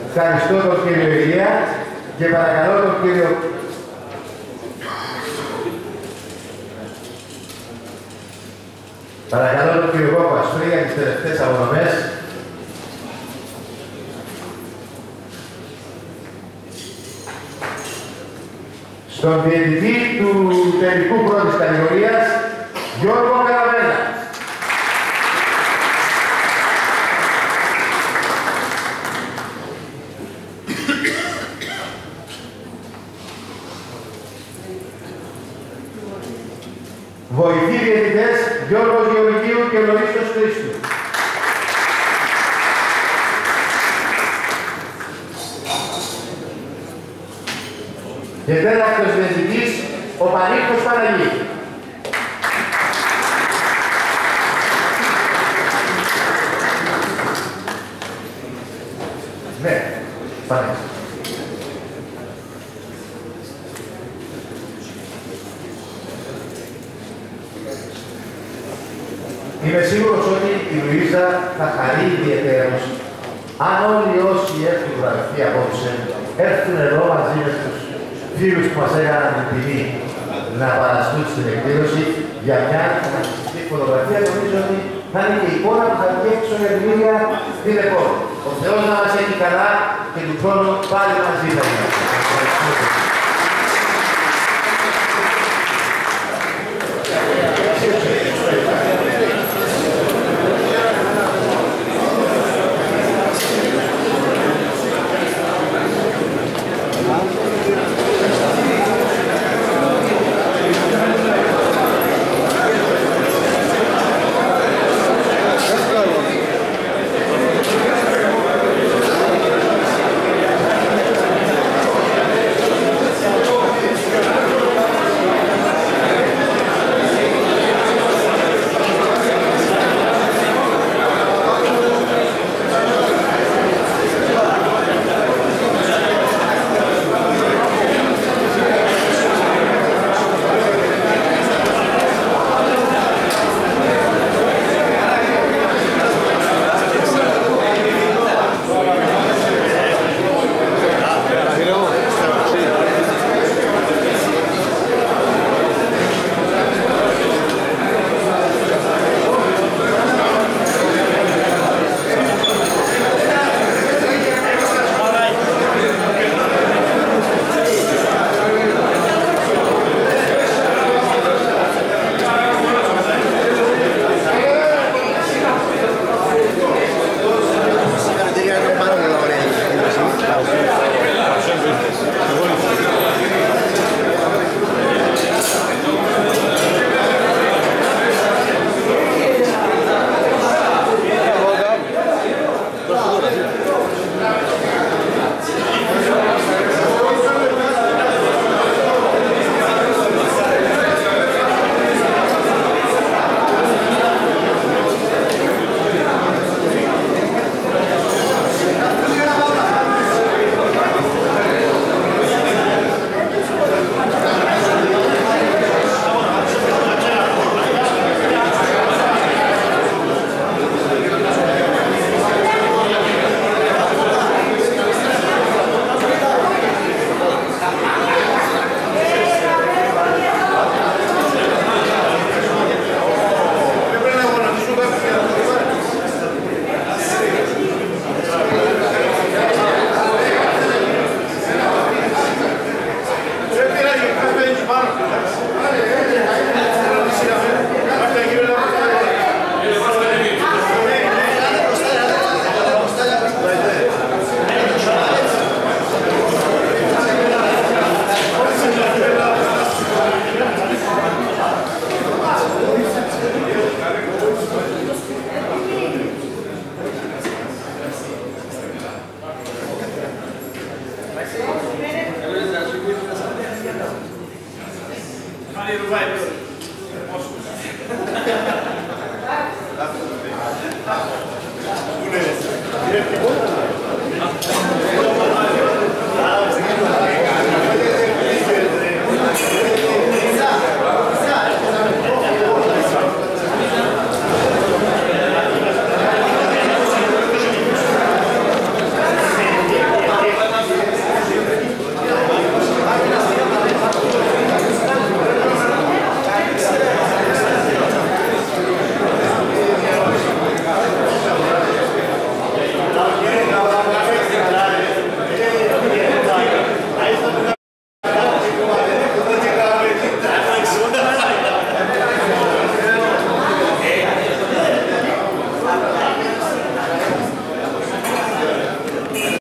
Ευχαριστώ τον κύριο Ηλία και παρακαλώ τον κύριο Κόπα για τις τελευταίες απονομές. Στον διαιτητή του τελικού πρώτης κατηγορίας, Γιώργο Καραβέλα. Βοηθοί διαιτητές, Γιώργος Γεωργίου και Λορίστος Χρήστου. Και τέταρτος διαιτητής, ο Πανίκος Παναγή. Ναι, Παναγή. Είμαι σίγουρος ότι η Λουίζα θα χαρεί ιδιαιτέρως αν όλοι όσοι έχουν γραφτεί απόψε έρθουν εδώ μαζί με τους φίλους που μας έκαναν την τιμή να παραστούν στην εκδήλωση για μια αναστατική φωτογραφία. Νομίζω ότι θα είναι και η εικόνα που θα βγει έξω για την ίδια την επόμενη. Ο Θεός να μας έχει καλά και του χρόνου πάλι μαζί θα είμαστε. Πού είναι,